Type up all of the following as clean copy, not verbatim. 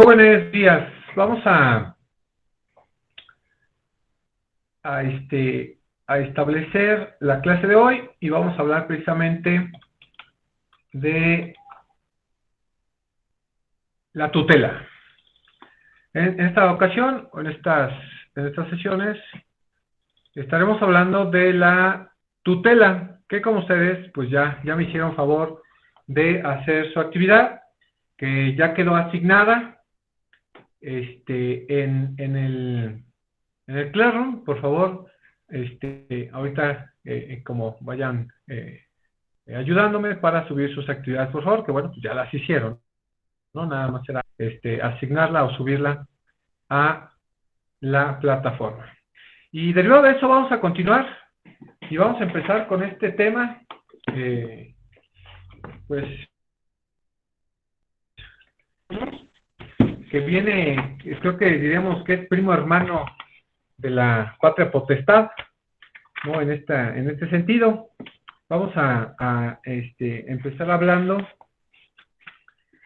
Jóvenes días, vamos a establecer la clase de hoy y vamos a hablar precisamente de la tutela. En esta ocasión, en estas sesiones, estaremos hablando de la tutela, que como ustedes, pues ya me hicieron favor de hacer su actividad, que ya quedó asignada en el Classroom. Por favor, ahorita como vayan ayudándome para subir sus actividades, por favor, que bueno, pues ya las hicieron, ¿no? Nada más será asignarla o subirla a la plataforma. Y derivado de eso vamos a continuar y vamos a empezar con este tema, pues, que viene, creo que diríamos que es primo hermano de la patria potestad, ¿no? En este sentido, vamos a empezar hablando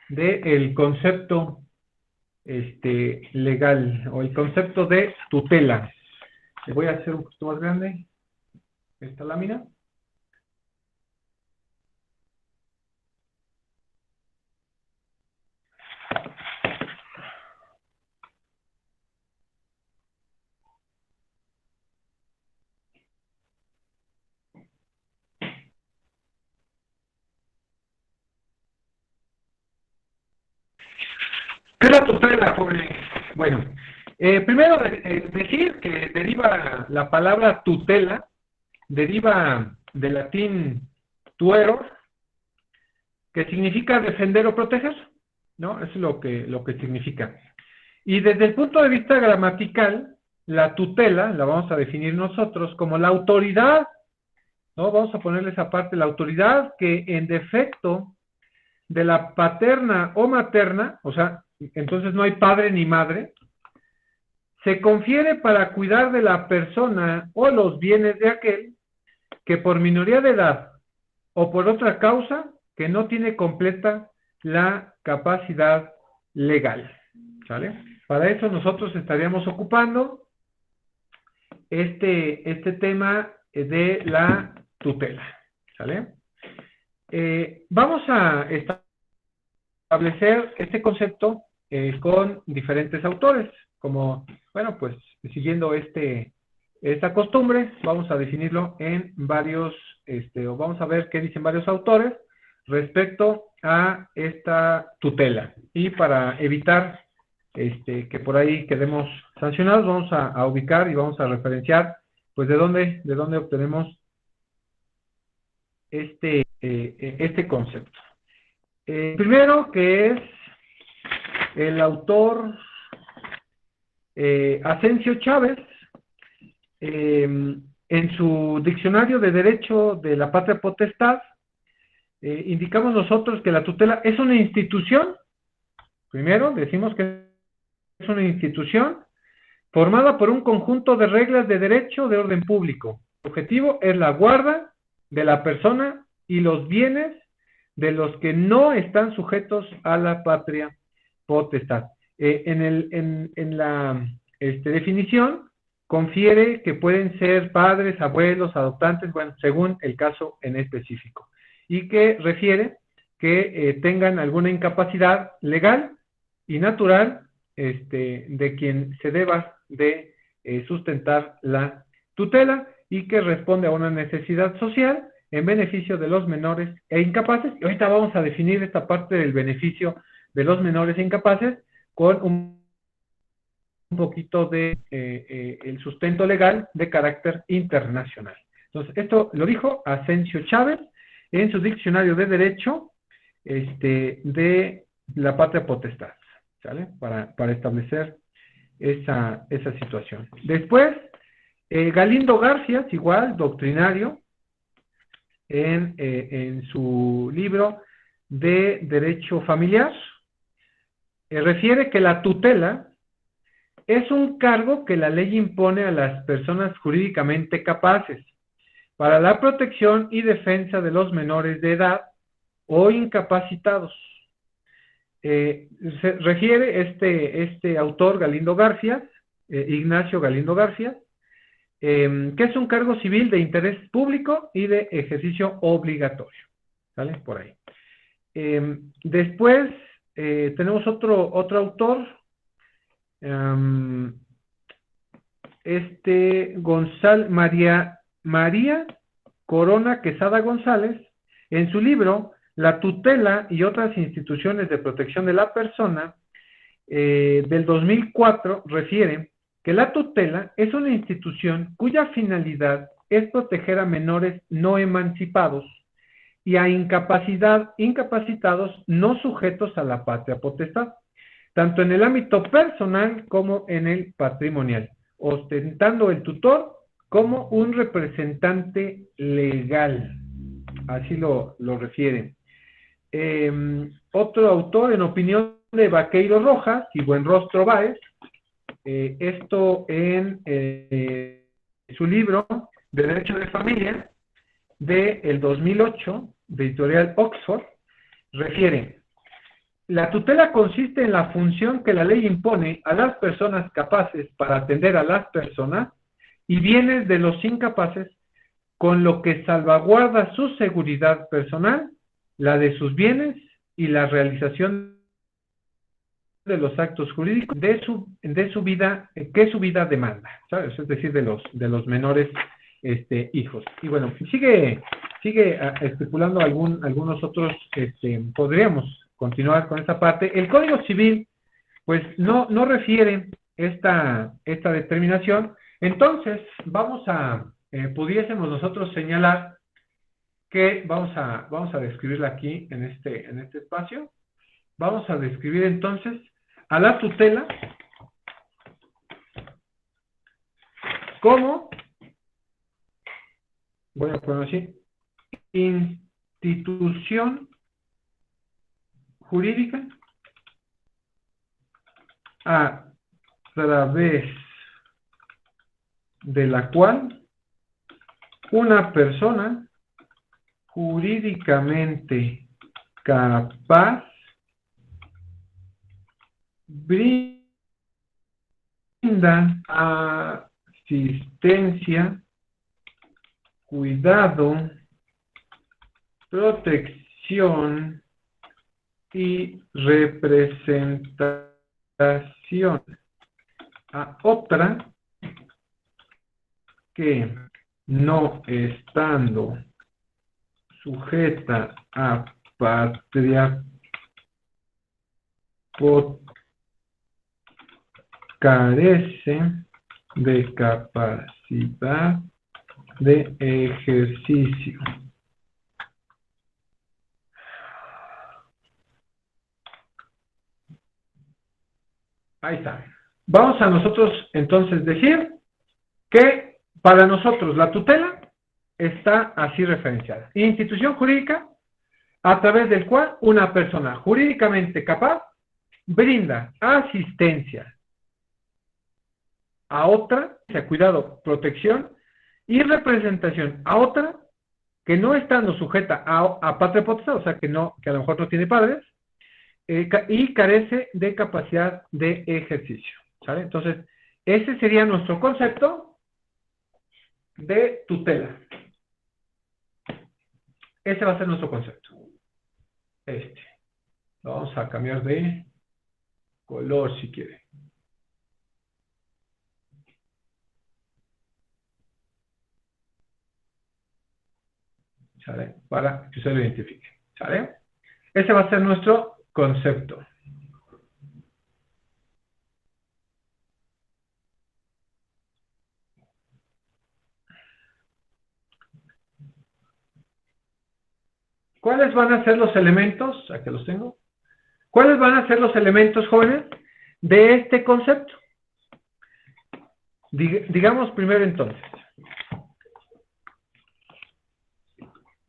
del concepto legal, o el concepto de tutela. Le voy a hacer un poquito más grande esta lámina. ¿Qué es la tutela, jóvenes? Bueno, primero decir que deriva la palabra tutela, deriva del latín tuero, que significa defender o proteger, ¿no? Eso es lo que significa. Y desde el punto de vista gramatical, la tutela la vamos a definir nosotros como la autoridad, ¿no? Vamos a ponerle esa parte, la autoridad que en defecto de la paterna o materna, o sea, entonces no hay padre ni madre, se confiere para cuidar de la persona o los bienes de aquel que por minoría de edad o por otra causa que no tiene completa la capacidad legal, ¿sale? Para eso nosotros estaríamos ocupando este tema de la tutela, ¿sale? Vamos a establecer este concepto con diferentes autores, como, bueno, pues siguiendo esta costumbre, vamos a definirlo en varios, o vamos a ver qué dicen varios autores respecto a esta tutela. Y para evitar que por ahí quedemos sancionados, vamos a ubicar y vamos a referenciar, pues, de dónde obtenemos este concepto. Primero, que es el autor Asensio Chávez, en su diccionario de Derecho de la Patria Potestad, indicamos nosotros que la tutela es una institución. Primero, decimos que es una institución formada por un conjunto de reglas de derecho de orden público. El objetivo es la guarda de la persona y los bienes de los que no están sujetos a la patria potestad. En la definición confiere que pueden ser padres, abuelos, adoptantes, bueno, según el caso en específico, y que refiere que tengan alguna incapacidad legal y natural de quien se deba de sustentar la tutela, y que responde a una necesidad social en beneficio de los menores e incapaces. Y ahorita vamos a definir esta parte del beneficio de los menores e incapaces con un poquito de el sustento legal de carácter internacional. Entonces, esto lo dijo Asensio Chávez en su diccionario de Derecho de la Patria Potestad, ¿sale? Para establecer esa situación. Después, Galindo García, igual, doctrinario, en su libro de Derecho Familiar, refiere que la tutela es un cargo que la ley impone a las personas jurídicamente capaces para la protección y defensa de los menores de edad o incapacitados, Se refiere este autor Galindo García, Ignacio Galindo García, que es un cargo civil de interés público y de ejercicio obligatorio. ¿Sale? Por ahí. Después tenemos otro autor, María Corona Quesada González, en su libro La tutela y otras instituciones de protección de la persona, del 2004, refiere que la tutela es una institución cuya finalidad es proteger a menores no emancipados y a incapacitados no sujetos a la patria potestad, tanto en el ámbito personal como en el patrimonial, ostentando el tutor como un representante legal. Así lo refieren. Otro autor, en opinión de Vaqueiro Rojas y Buenrostro Báez, esto en su libro de Derecho de Familia del 2008, de editorial Oxford, refiere: la tutela consiste en la función que la ley impone a las personas capaces para atender a las personas y bienes de los incapaces, con lo que salvaguarda su seguridad personal, la de sus bienes y la realización de los actos jurídicos de su vida, que su vida demanda, ¿sabes? Es decir, de los menores hijos. Y bueno, sigue estipulando algunos otros, podríamos continuar con esta parte. El Código Civil, pues, no refiere esta determinación. Entonces, pudiésemos nosotros señalar que vamos a describirla aquí en este espacio. Vamos a describir entonces a la tutela como, voy a ponerlo así, institución jurídica a través de la cual una persona jurídicamente capaz brinda asistencia, cuidado, protección y representación a otra que, no estando sujeta a patria carece de capacidad de ejercicio. Ahí está. Vamos a nosotros entonces decir que para nosotros la tutela está así referenciada: institución jurídica a través del cual una persona jurídicamente capaz brinda asistencia a otra, o sea, cuidado, protección y representación a otra que, no estando sujeta a patria potestad, o sea, que a lo mejor no tiene padres, y carece de capacidad de ejercicio, ¿sale? Entonces, ese sería nuestro concepto de tutela. Ese va a ser nuestro concepto. Lo vamos a cambiar de color si quiere. ¿Sale? Para que usted lo identifique. ¿Sale? Ese va a ser nuestro concepto. ¿Cuáles van a ser los elementos? Aquí los tengo. ¿Cuáles van a ser los elementos, jóvenes, de este concepto? Digamos primero entonces.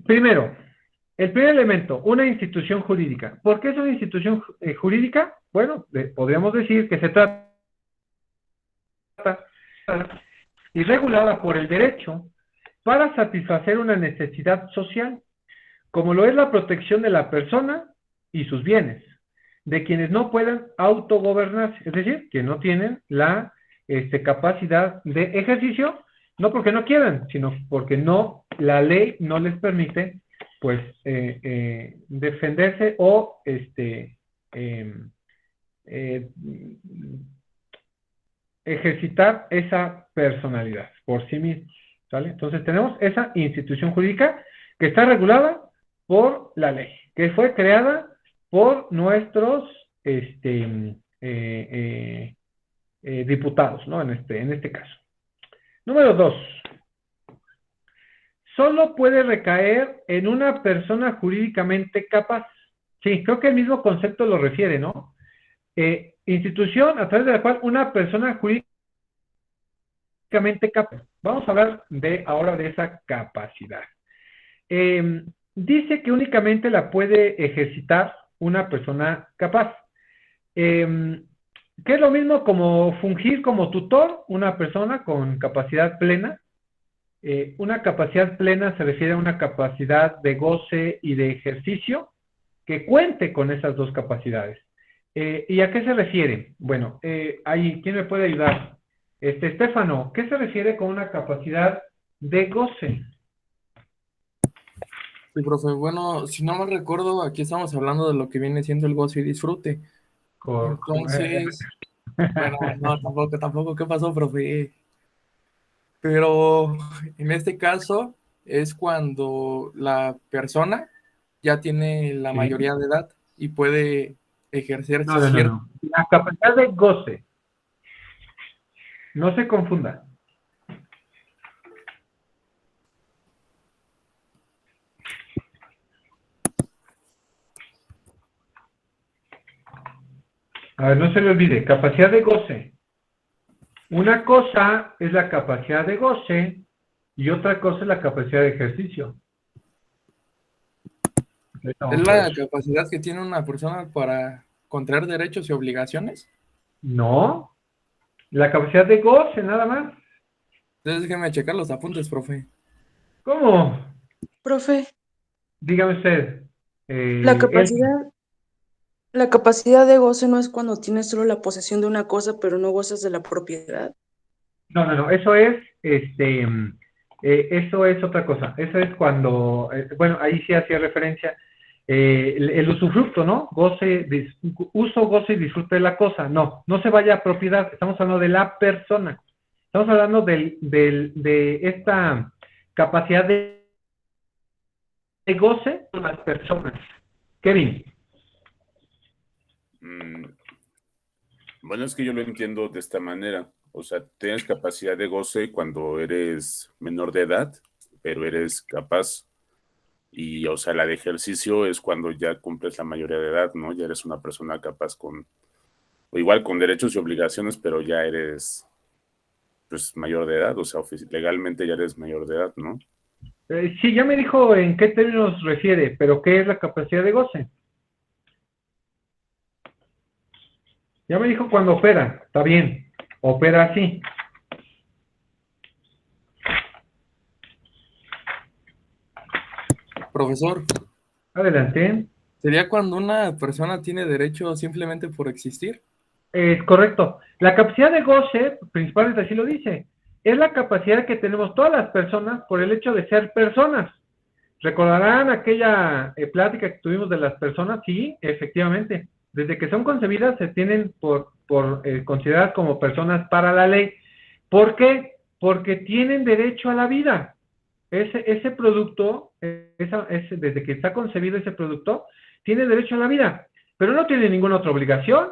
Primero, el primer elemento, una institución jurídica. ¿Por qué es una institución jurídica? Bueno, podríamos decir que se trata y regulada por el derecho para satisfacer una necesidad social, como lo es la protección de la persona y sus bienes, de quienes no puedan autogobernarse, es decir, que no tienen la capacidad de ejercicio, no porque no quieran, sino porque no, la ley no les permite, pues, defenderse o eh, ejercitar esa personalidad por sí mismos, ¿sale? Entonces tenemos esa institución jurídica que está regulada por la ley, que fue creada por nuestros diputados, ¿no? En este caso. Número 2. Solo puede recaer en una persona jurídicamente capaz. Sí, creo que el mismo concepto lo refiere, ¿no? Institución a través de la cual una persona jurídicamente capaz. Vamos a hablar ahora de esa capacidad. Dice que únicamente la puede ejercitar una persona capaz. Que es lo mismo como fungir como tutor una persona con capacidad plena. Una capacidad plena se refiere a una capacidad de goce y de ejercicio que cuente con esas dos capacidades. ¿Y a qué se refiere? Bueno, ahí, ¿quién me puede ayudar? Estefano, ¿qué se refiere con una capacidad de goce? Sí, profe. Bueno, si no me recuerdo, aquí estamos hablando de lo que viene siendo el gozo y disfrute. Cor- Entonces, bueno, no, tampoco, ¿qué pasó, profe? Pero en este caso es cuando la persona ya tiene la Sí. mayoría de edad y puede ejercer No, no, no, cierto. no. La capacidad de goce, no se confunda. A ver, no se le olvide, capacidad de goce. Una cosa es la capacidad de goce y otra cosa es la capacidad de ejercicio. Ahorita Es vamos a ver. la capacidad que tiene una persona para contraer derechos y obligaciones. No, la capacidad de goce, nada más. Entonces déjeme checar los apuntes, profe. ¿Cómo? Profe, Dígame usted. la Él, capacidad, la capacidad de goce no es cuando tienes solo la posesión de una cosa, pero no gozas de la propiedad. no, no, no, eso es otra cosa. Eso es cuando, bueno, ahí sí hacía referencia, el usufructo, ¿no? Uso, goce y disfrute de la cosa. No, no se vaya a propiedad, estamos hablando de la persona. Estamos hablando de esta capacidad de goce con las personas. Kevin. Mm, Bueno, es que yo lo entiendo de esta manera. O sea, tienes capacidad de goce cuando eres menor de edad, pero eres capaz. Y, o sea, la de ejercicio es cuando ya cumples la mayoría de edad, ¿no? Ya eres una persona capaz o igual con derechos y obligaciones, pero ya eres, pues, mayor de edad. O sea, legalmente ya eres mayor de edad, ¿no? Sí, ya me dijo en qué términos refiere, pero ¿qué es la capacidad de goce? Ya me dijo cuando opera, está bien, opera así. Profesor, Adelante. ¿sería cuando una persona tiene derecho simplemente por existir? Es correcto. La capacidad de goce, principalmente así lo dice, es la capacidad que tenemos todas las personas por el hecho de ser personas. ¿Recordarán aquella plática que tuvimos de las personas? Sí, efectivamente. Desde que son concebidas se tienen por consideradas como personas para la ley. ¿Por qué? Porque tienen derecho a la vida. Ese producto, desde que está concebido ese producto, tiene derecho a la vida, pero no tiene ninguna otra obligación,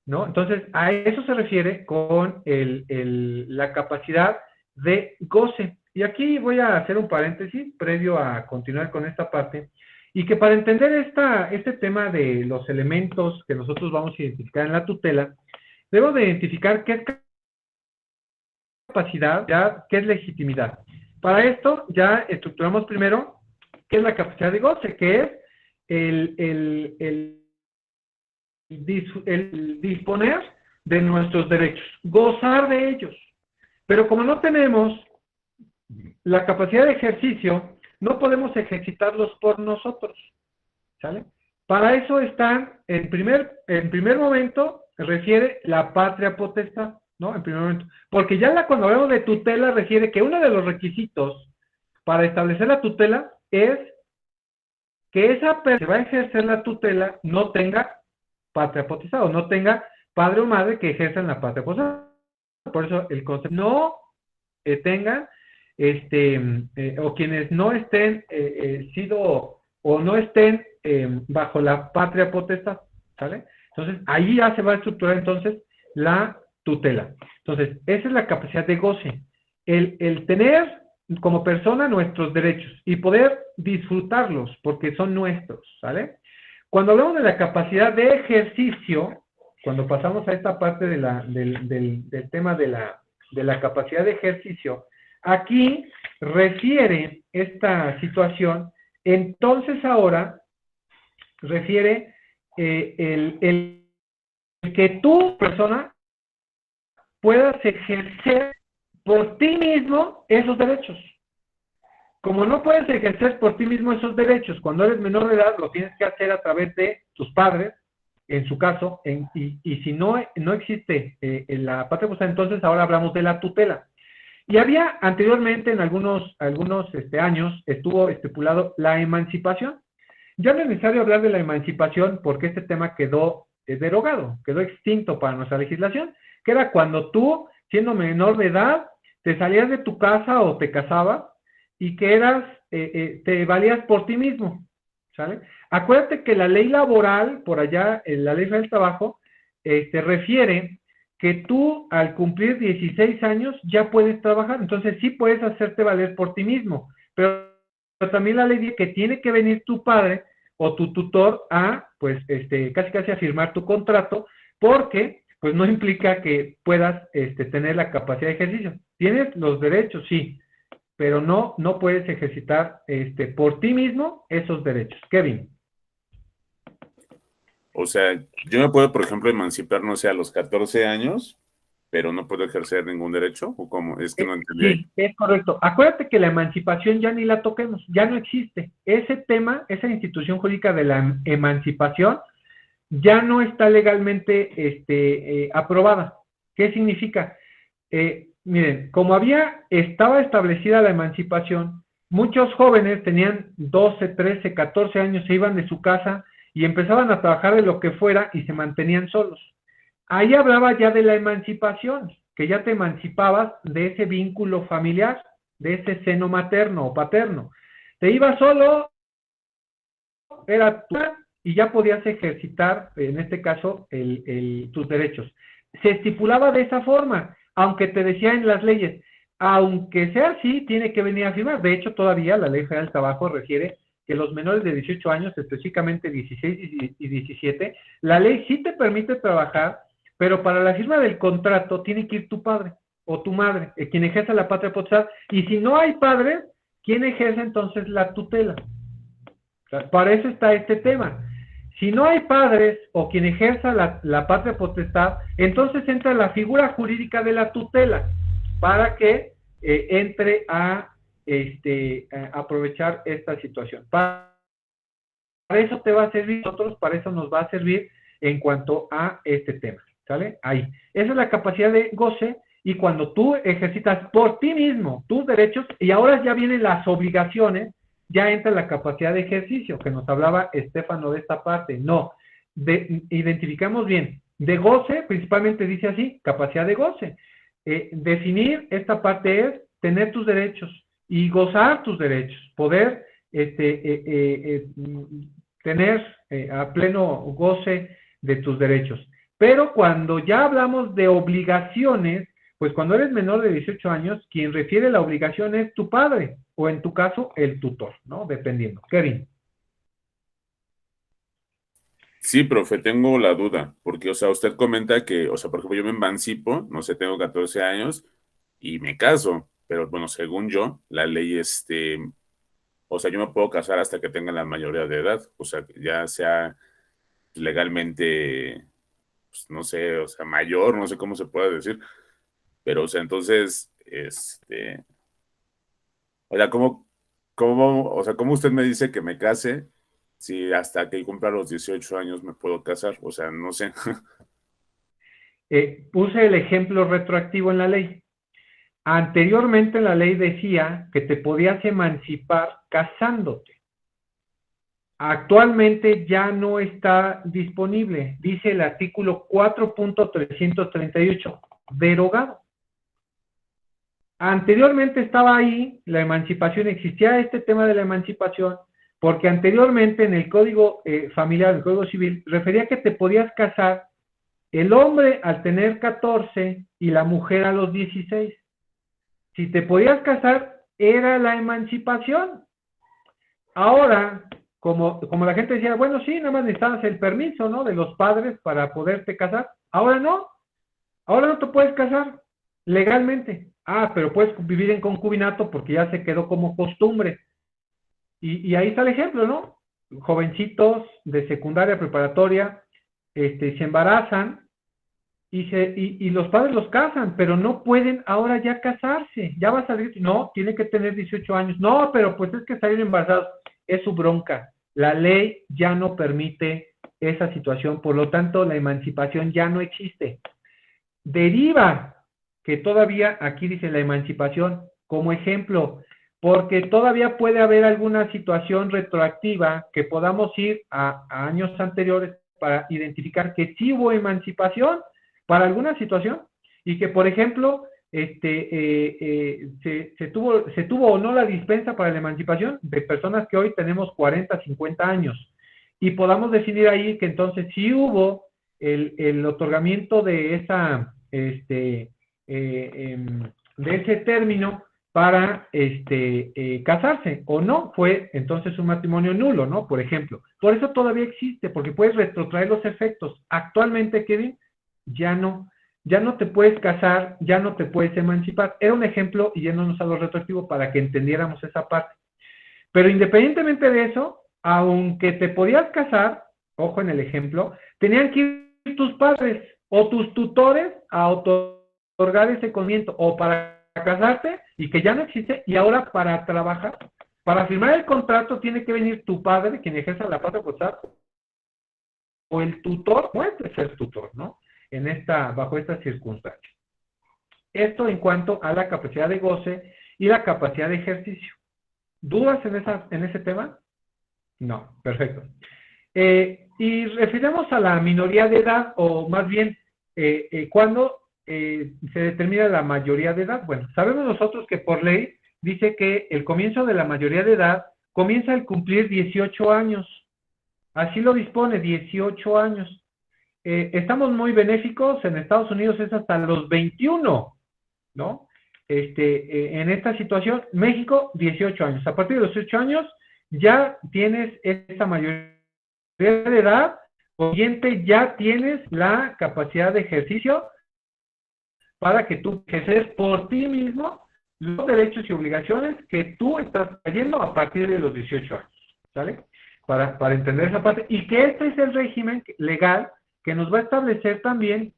¿no? Entonces, a eso se refiere con la capacidad de goce. Y aquí voy a hacer un paréntesis previo a continuar con esta parte, y que para entender este tema de los elementos que nosotros vamos a identificar en la tutela, debemos de identificar qué es capacidad, ya, qué es legitimidad. Para esto ya estructuramos primero qué es la capacidad de goce, que es el disponer de nuestros derechos, gozar de ellos. Pero como no tenemos la capacidad de ejercicio, no podemos ejercitarlos por nosotros, ¿sale? Para eso están, en primer momento, refiere la patria potestad, ¿no? En primer momento. Porque ya cuando hablamos de tutela, refiere que uno de los requisitos para establecer la tutela es que esa persona que va a ejercer la tutela no tenga patria potestad o no tenga padre o madre que ejerzan la patria potestad. Por eso el concepto no tengan, o quienes no estén sido o no estén bajo la patria potestad, ¿sale? Entonces, ahí ya se va a estructurar entonces la tutela. Entonces, esa es la capacidad de goce. El tener como persona nuestros derechos y poder disfrutarlos porque son nuestros, ¿sale? Cuando hablamos de la capacidad de ejercicio, cuando pasamos a esta parte del tema de la capacidad de ejercicio, aquí refiere esta situación, entonces ahora refiere el que tú, persona, puedas ejercer por ti mismo esos derechos. Como no puedes ejercer por ti mismo esos derechos, cuando eres menor de edad, lo tienes que hacer a través de tus padres, en su caso, y si no existe en la patria potestad, entonces ahora hablamos de la tutela. Y había anteriormente, en algunos años, estuvo estipulado la emancipación. Ya no es necesario hablar de la emancipación porque este tema quedó derogado, quedó extinto para nuestra legislación, que era cuando tú, siendo menor de edad, te salías de tu casa o te casabas y que te valías por ti mismo, ¿sale? Acuérdate que la ley laboral, por allá, en la ley del trabajo, refiere que tú al cumplir 16 años ya puedes trabajar, entonces sí puedes hacerte valer por ti mismo, pero también la ley dice que tiene que venir tu padre o tu tutor a, pues, casi a firmar tu contrato, porque, pues, no implica que puedas, tener la capacidad de ejercicio. Tienes los derechos, sí, pero no puedes ejercitar, por ti mismo esos derechos. Kevin. O sea, yo me puedo, por ejemplo, emancipar, no sé, a los 14 años, pero no puedo ejercer ningún derecho, ¿o cómo? Es que no entendí ahí. Sí, es correcto. Acuérdate que la emancipación ya ni la toquemos, ya no existe. Ese tema, esa institución jurídica de la emancipación, ya no está legalmente aprobada. ¿Qué significa? Miren, como estaba establecida la emancipación, muchos jóvenes tenían 12, 13, 14 años, se iban de su casa y empezaban a trabajar de lo que fuera y se mantenían solos. Ahí hablaba ya de la emancipación, que ya te emancipabas de ese vínculo familiar, de ese seno materno o paterno. Te ibas solo, era tu y ya podías ejercitar, en este caso, tus derechos. Se estipulaba de esa forma, aunque te decía en las leyes, aunque sea así, tiene que venir a firmar. De hecho, todavía la Ley Federal del Trabajo refiere que los menores de 18 años, específicamente 16 y 17, la ley sí te permite trabajar, pero para la firma del contrato tiene que ir tu padre o tu madre, quien ejerza la patria potestad, y si no hay padre, ¿quién ejerce entonces la tutela? O sea, para eso está este tema. Si no hay padres o quien ejerza la patria potestad, entonces entra la figura jurídica de la tutela para que entre a aprovechar esta situación. Para eso te va a servir, nosotros para eso nos va a servir en cuanto a este tema, ¿sale? Ahí. Esa es la capacidad de goce y cuando tú ejercitas por ti mismo tus derechos y ahora ya vienen las obligaciones, ya entra la capacidad de ejercicio, que nos hablaba Estefano de esta parte. No, identificamos bien. De goce, principalmente dice así, capacidad de goce. Definir esta parte es tener tus derechos y gozar tus derechos, poder tener a pleno goce de tus derechos. Pero cuando ya hablamos de obligaciones, pues cuando eres menor de 18 años, quien refiere la obligación es tu padre, o en tu caso, el tutor, ¿no? Dependiendo. Kevin. Sí, profe, tengo la duda, porque, o sea, usted comenta que, o sea, por ejemplo, yo me emancipo, no sé, tengo 14 años y me caso, pero bueno, según yo, la ley, o sea, yo me puedo casar hasta que tenga la mayoría de edad, o sea, ya sea legalmente, pues, no sé, o sea, mayor, no sé cómo se puede decir, pero, o sea, entonces, o sea, o sea, ¿cómo usted me dice que me case si hasta que cumpla los 18 años me puedo casar, o sea, no sé. Puse el ejemplo retroactivo en la ley. Anteriormente la ley decía que te podías emancipar casándote. Actualmente ya no está disponible, dice el artículo 4.338, derogado. Anteriormente estaba ahí la emancipación, existía este tema de la emancipación, porque anteriormente en el Código Familiar, en el Código Civil, refería que te podías casar el hombre al tener 14 y la mujer a los 16. Si te podías casar, era la emancipación. Ahora, como la gente decía, bueno, sí, nada más necesitabas el permiso, ¿no?, de los padres para poderte casar. Ahora no te puedes casar legalmente. Pero puedes vivir en concubinato porque ya se quedó como costumbre. Y ahí está el ejemplo, ¿no? Jovencitos de secundaria, preparatoria, se embarazan y los padres los casan, pero no pueden ahora ya casarse. Ya va a salir, no, tiene que tener 18 años. No, pero pues es que salir embarazados es su bronca. La ley ya no permite esa situación, por lo tanto la emancipación ya no existe. Deriva que todavía aquí dice la emancipación como ejemplo, porque todavía puede haber alguna situación retroactiva que podamos ir a años anteriores para identificar que sí hubo emancipación para alguna situación y que, por ejemplo, se tuvo o no la dispensa para la emancipación de personas que hoy tenemos 40, 50 años y podamos definir ahí que entonces sí hubo el otorgamiento de esa de ese término para casarse, o no, fue entonces un matrimonio nulo, ¿no? Por ejemplo. Por eso todavía existe, porque puedes retrotraer los efectos. Actualmente, Kevin, ya no te puedes casar, ya no te puedes emancipar. Era un ejemplo, y yéndonos a lo retroactivo para que entendiéramos esa parte. Pero independientemente de eso, aunque te podías casar, ojo en el ejemplo, tenían que ir tus padres o tus tutores a otorgar ese conocimiento, o para casarte, y que ya no existe, y ahora para trabajar, para firmar el contrato, tiene que venir tu padre, quien ejerza la patria potestad, o el tutor, puede ser tutor, ¿no? Bajo estas circunstancias. Esto en cuanto a la capacidad de goce y la capacidad de ejercicio. ¿Dudas en ese tema? No, perfecto. Y referimos a la minoría de edad, o más bien, ¿cuándo se determina la mayoría de edad? Bueno, sabemos nosotros que por ley dice que el comienzo de la mayoría de edad comienza al cumplir 18 años. Así lo dispone, 18 años. Estamos muy benéficos, en Estados Unidos es hasta los 21, ¿no? En esta situación, México, 18 años. A partir de los 18 años ya tienes esta mayoría de edad, consciente, ya tienes la capacidad de ejercicio para que tú ejerces por ti mismo los derechos y obligaciones que tú estás trayendo a partir de los 18 años, ¿sale? Para entender esa parte, y que este es el régimen legal que nos va a establecer también,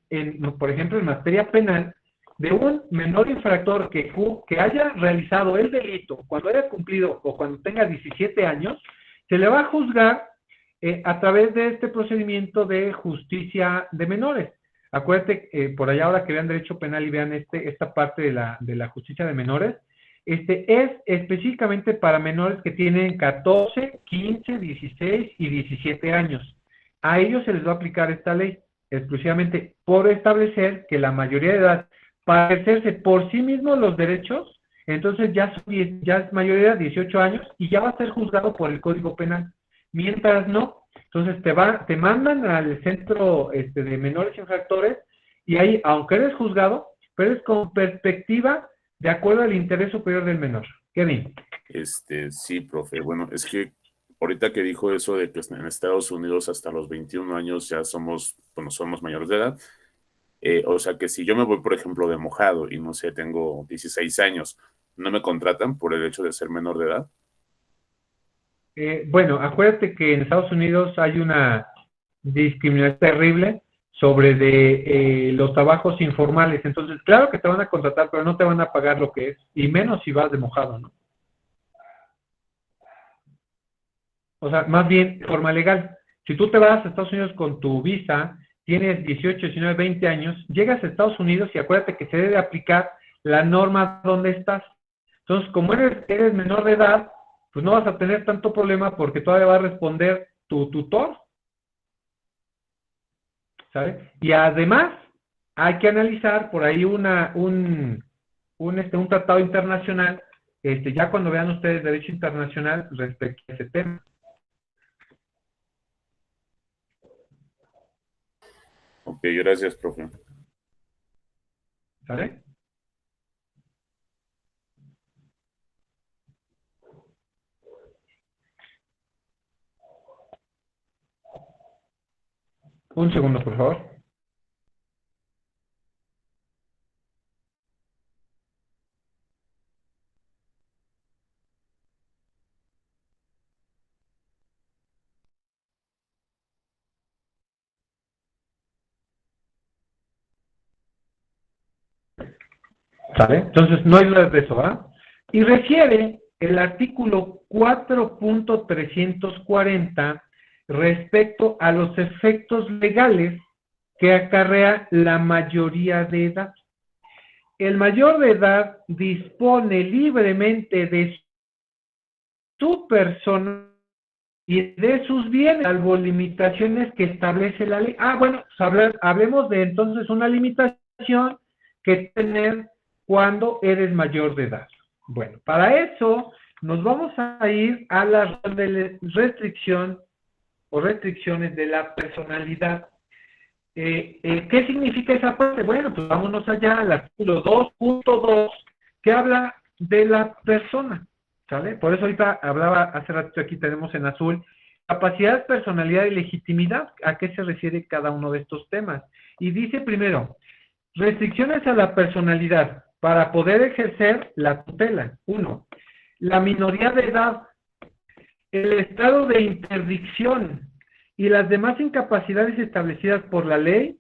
por ejemplo, en materia penal, de un menor infractor que haya realizado el delito cuando haya cumplido o cuando tenga 17 años, se le va a juzgar a través de este procedimiento de justicia de menores. Acuérdate, por allá ahora que vean derecho penal y vean esta parte de la justicia de menores, es específicamente para menores que tienen 14, 15, 16 y 17 años. A ellos se les va a aplicar esta ley exclusivamente por establecer que la mayoría de edad para ejercerse por sí mismos los derechos, entonces ya es mayoría de edad, 18 años, y ya va a ser juzgado por el Código Penal. Mientras no, entonces te mandan al centro de menores infractores, y ahí, aunque eres juzgado, pero es con perspectiva de acuerdo al interés superior del menor. Kevin. Sí, profe. Bueno, es que ahorita que dijo eso de que en Estados Unidos hasta los 21 años ya somos mayores de edad, o sea que si yo me voy, por ejemplo, de mojado y no sé, tengo 16 años, ¿no me contratan por el hecho de ser menor de edad? Bueno, acuérdate que en Estados Unidos hay una discriminación terrible sobre los trabajos informales. Entonces, claro que te van a contratar, pero no te van a pagar lo que es, y menos si vas de mojado, ¿no? O sea, más bien, forma legal. Si tú te vas a Estados Unidos con tu visa, tienes 18, 19, 20 años, llegas a Estados Unidos y acuérdate que se debe aplicar la norma donde estás. Entonces, como eres menor de edad, pues no vas a tener tanto problema porque todavía va a responder tu tutor, ¿sabes? Y además, hay que analizar por ahí un tratado internacional, ya cuando vean ustedes derecho internacional respecto a ese tema. Ok, gracias, profe. ¿Sale? Un segundo, por favor. ¿Sale? Entonces, no hay duda de eso, ¿va? Y refiere el artículo 4.340 respecto a los efectos legales que acarrea la mayoría de edad. El mayor de edad dispone libremente de su persona y de sus bienes, salvo limitaciones que establece la ley. Bueno, pues hablemos de entonces una limitación que tener cuando eres mayor de edad. Bueno, para eso nos vamos a ir a la restricción o restricciones de la personalidad. ¿Qué significa esa parte? Bueno, pues vámonos allá al artículo 2.2 que habla de la persona, ¿sale? Por eso ahorita hablaba, hace ratito aquí tenemos en azul, capacidad, personalidad y legitimidad. ¿A qué se refiere cada uno de estos temas? Y dice primero, restricciones a la personalidad para poder ejercer la tutela. 1. La minoría de edad, el estado de interdicción y las demás incapacidades establecidas por la ley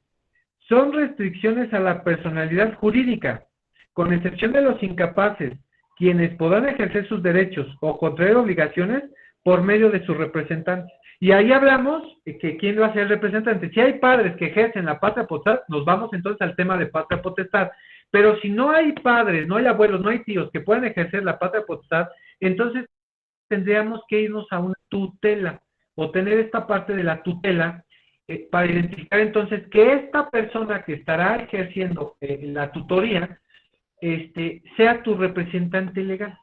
son restricciones a la personalidad jurídica, con excepción de los incapaces, quienes podrán ejercer sus derechos o contraer obligaciones por medio de sus representantes. Y ahí hablamos que quién va a ser el representante. Si hay padres que ejercen la patria potestad, nos vamos entonces al tema de patria potestad. Pero si no hay padres, no hay abuelos, no hay tíos que puedan ejercer la patria potestad, entonces tendríamos que irnos a una tutela o tener esta parte de la tutela para identificar entonces que esta persona que estará ejerciendo la tutoría sea tu representante legal.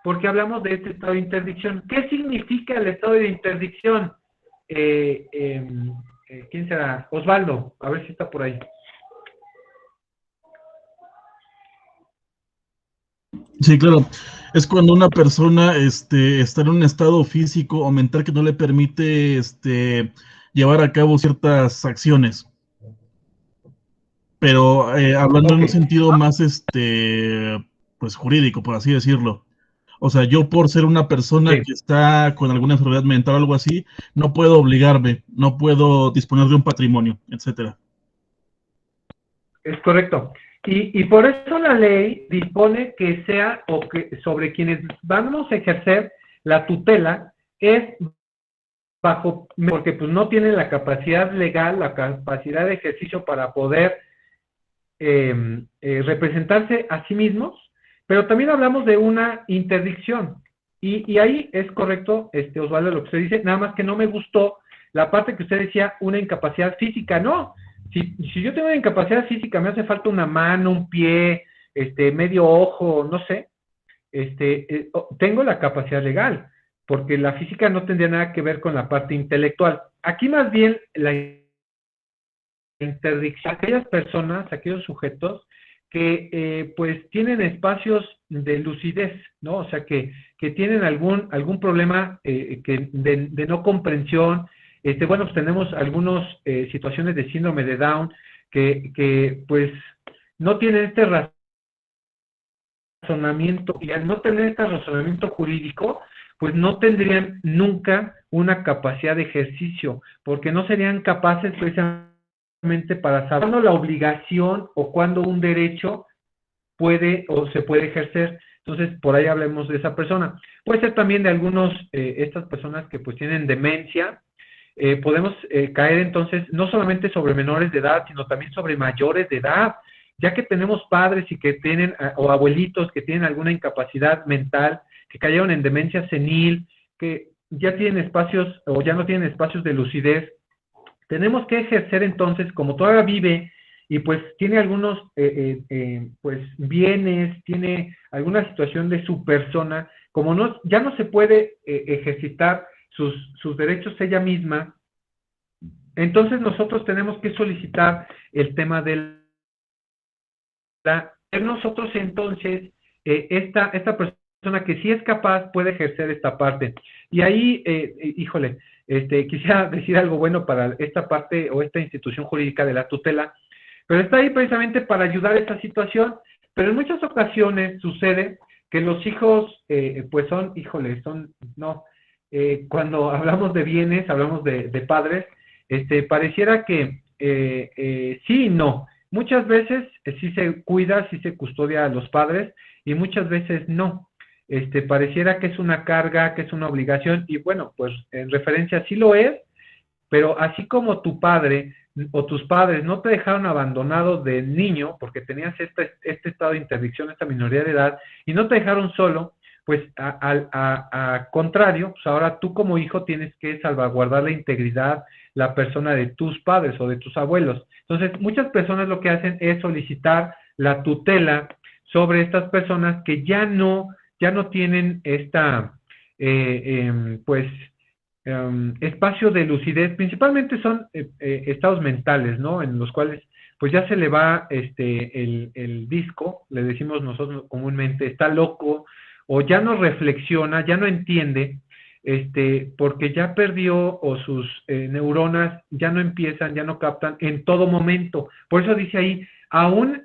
Porque hablamos de este estado de interdicción. ¿Qué significa el estado de interdicción? ¿Quién será? Osvaldo, a ver si está por ahí. Sí, claro. Es cuando una persona está en un estado físico o mental que no le permite llevar a cabo ciertas acciones. Pero hablando en un sentido más pues jurídico, por así decirlo. O sea, yo por ser una persona que está con alguna enfermedad mental o algo así, no puedo obligarme, no puedo disponer de un patrimonio, etcétera. Es correcto. Y por eso la ley dispone que sea o que sobre quienes vamos a ejercer la tutela es bajo, porque pues no tienen la capacidad legal, la capacidad de ejercicio para poder representarse a sí mismos, pero también hablamos de una interdicción. Y ahí es correcto, Osvaldo, lo que usted dice, nada más que no me gustó la parte que usted decía, una incapacidad física. No, si yo tengo una incapacidad física, me hace falta una mano, un pie, medio ojo, no sé, tengo la capacidad legal, porque la física no tendría nada que ver con la parte intelectual. Aquí más bien la interdicción, aquellas personas, aquellos sujetos que pues tienen espacios de lucidez, ¿no? O sea, que tienen algún problema de no comprensión. Bueno, pues tenemos algunas situaciones de síndrome de Down que pues no tienen este razonamiento, y al no tener este razonamiento jurídico, pues no tendrían nunca una capacidad de ejercicio, porque no serían capaces precisamente para saber cuándo la obligación o cuándo un derecho puede o se puede ejercer. Entonces, por ahí hablemos de esa persona. Puede ser también de algunos, estas personas que pues tienen demencia. Podemos caer entonces no solamente sobre menores de edad, sino también sobre mayores de edad, ya que tenemos padres y que tienen, o abuelitos que tienen alguna incapacidad mental, que cayeron en demencia senil, que ya tienen espacios o ya no tienen espacios de lucidez. Tenemos que ejercer entonces, como todavía vive y pues tiene algunos pues bienes, tiene alguna situación de su persona, como no, ya no se puede ejercitar sus derechos ella misma, entonces nosotros tenemos que solicitar el tema de nosotros entonces, esta persona que sí es capaz puede ejercer esta parte. Y ahí, híjole, quisiera decir algo bueno para esta parte o esta institución jurídica de la tutela, pero está ahí precisamente para ayudar a esta situación, pero en muchas ocasiones sucede que los hijos, pues son, híjole, son, no, cuando hablamos de bienes, hablamos de padres, pareciera que sí y no. Muchas veces sí se cuida, sí se custodia a los padres y muchas veces no. Pareciera que es una carga, que es una obligación y bueno, pues en referencia sí lo es, pero así como tu padre o tus padres no te dejaron abandonado de niño porque tenías este estado de interdicción, esta minoría de edad y no te dejaron solo, pues a contrario, pues ahora tú como hijo tienes que salvaguardar la integridad, la persona de tus padres o de tus abuelos. Entonces, muchas personas lo que hacen es solicitar la tutela sobre estas personas que ya no tienen esta, pues, espacio de lucidez. Principalmente son estados mentales, ¿no? En los cuales, pues ya se le va el disco, le decimos nosotros comúnmente, está loco, o ya no reflexiona, ya no entiende, porque ya perdió o sus neuronas ya no empiezan, ya no captan en todo momento. Por eso dice ahí, aún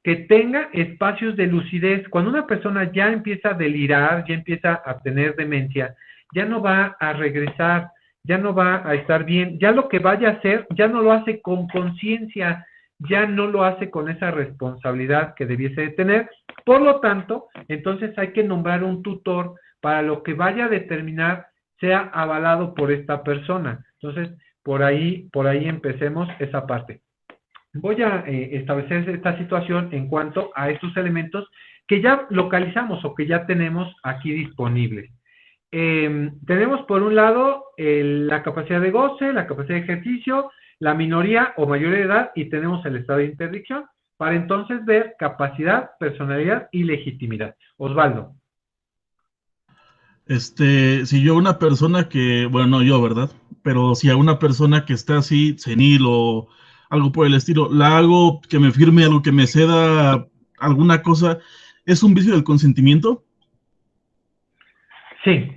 que tenga espacios de lucidez, cuando una persona ya empieza a delirar, ya empieza a tener demencia, ya no va a regresar, ya no va a estar bien, ya lo que vaya a hacer, ya no lo hace con conciencia, ya no lo hace con esa responsabilidad que debiese de tener. Por lo tanto, entonces hay que nombrar un tutor para lo que vaya a determinar sea avalado por esta persona. Entonces, por ahí empecemos esa parte. Voy a establecer esta situación en cuanto a estos elementos que ya localizamos o que ya tenemos aquí disponibles. Tenemos por un lado la capacidad de goce, la capacidad de ejercicio, la minoría o mayoría de edad y tenemos el estado de interdicción para entonces ver capacidad, personalidad y legitimidad. Osvaldo. Si yo a una persona que, bueno, no yo, ¿verdad? Pero si a una persona que está así, senil o algo por el estilo, la hago que me firme algo, que me ceda alguna cosa, ¿es un vicio del consentimiento? Sí.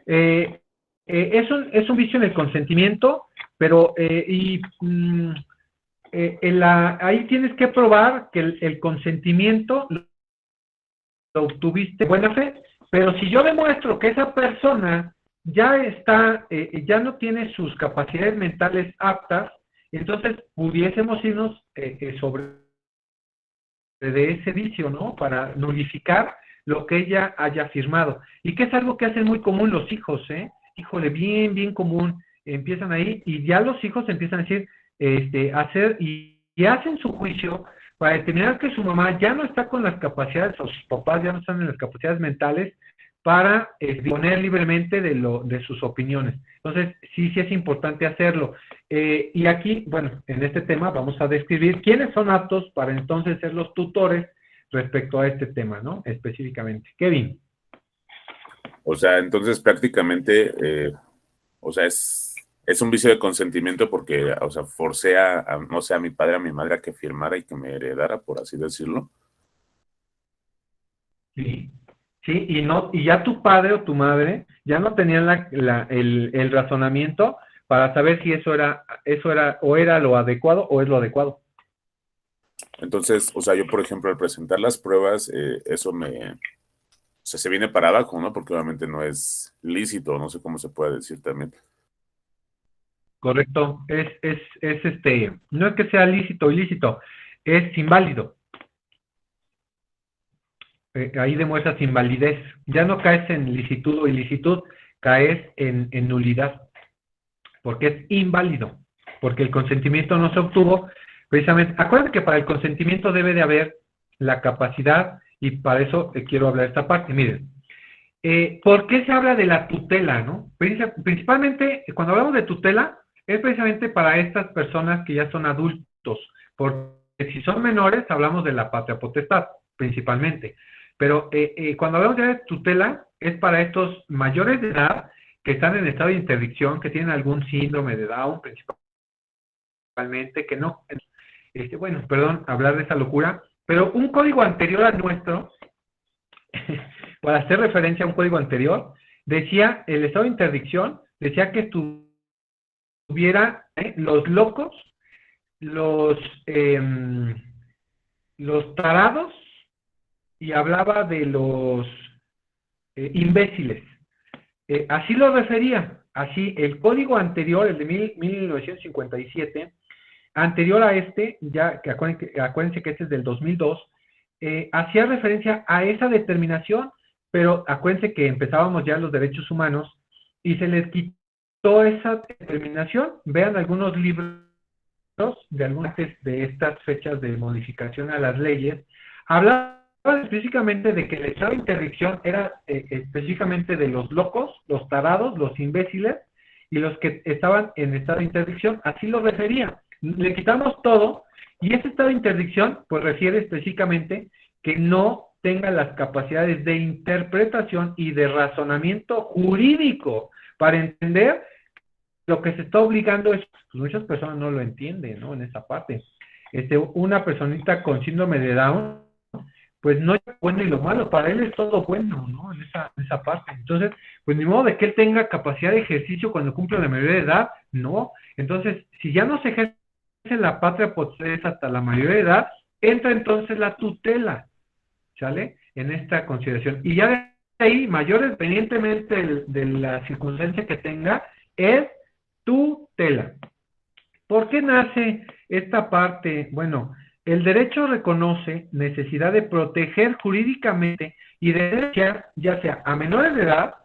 Es un vicio en el consentimiento, pero ahí tienes que probar que el consentimiento lo obtuviste de buena fe, pero si yo demuestro que esa persona ya está, ya no tiene sus capacidades mentales aptas, entonces pudiésemos irnos sobre de ese vicio, ¿no? Para nulificar lo que ella haya firmado. Y que es algo que hacen muy común los hijos, ¿eh? Híjole, bien común. Empiezan ahí y ya los hijos empiezan a decir, hacer y hacen su juicio para determinar que su mamá ya no está con las capacidades, o sus papás ya no están en las capacidades mentales para disponer libremente de sus opiniones. Entonces, sí es importante hacerlo. Y aquí, bueno, en este tema vamos a describir quiénes son aptos para entonces ser los tutores respecto a este tema, ¿no? Específicamente. Kevin. O sea, entonces prácticamente, o sea, es un vicio de consentimiento porque, o sea, forcé no sé, a mi padre, a mi madre a que firmara y que me heredara, por así decirlo. Sí. Sí, y ya tu padre o tu madre ya no tenían el razonamiento para saber si eso era o era lo adecuado o es lo adecuado. Entonces, o sea, yo, por ejemplo, al presentar las pruebas, eso o sea, se viene para abajo, ¿no? Porque obviamente no es lícito, no sé cómo se puede decir también. Correcto, no es que sea lícito o ilícito, es inválido. ahí demuestras invalidez. Ya no caes en licitud o ilicitud, caes en nulidad, porque es inválido, porque el consentimiento no se obtuvo precisamente. Acuérdate que para el consentimiento debe de haber la capacidad, y para eso quiero hablar de esta parte. Miren, ¿por qué se habla de la tutela, no? Principalmente, cuando hablamos de tutela, es precisamente para estas personas que ya son adultos, porque si son menores, hablamos de la patria potestad, principalmente. Pero cuando hablamos ya de tutela, es para estos mayores de edad que están en estado de interdicción, que tienen algún síndrome de Down, principalmente, que no, bueno, perdón, hablar de esa locura, pero un código anterior al nuestro, para hacer referencia a un código anterior, decía, el estado de interdicción, decía que tuviera los locos, los tarados, y hablaba de los imbéciles. Así lo refería, así el código anterior, el de 1957, anterior a este, ya que acuérdense que este es del 2002, hacía referencia a esa determinación, pero acuérdense que empezábamos ya los derechos humanos y se les quitó esa determinación. Vean algunos libros de algunas de estas fechas de modificación a las leyes, hablaba específicamente de que el estado de interdicción era específicamente de los locos, los tarados, los imbéciles y los que estaban en estado de interdicción, así lo refería. Le quitamos todo y ese estado de interdicción pues refiere específicamente que no tenga las capacidades de interpretación y de razonamiento jurídico para entender lo que se está obligando. Es, pues muchas personas no lo entienden, ¿no? En esa parte. Una personita con síndrome de Down, pues no es bueno y lo malo, para él es todo bueno, ¿no? En esa parte. Entonces, pues ni modo de que él tenga capacidad de ejercicio cuando cumple la mayoría de edad, no. Entonces, si ya no se ejerce la patria potestad hasta la mayoría de edad, entra entonces la tutela, ¿sale? En esta consideración. Y ya de ahí, mayor independientemente de la circunstancia que tenga, es tutela. ¿Por qué nace esta parte? Bueno, el derecho reconoce necesidad de proteger jurídicamente y de denunciar, ya sea a menores de edad,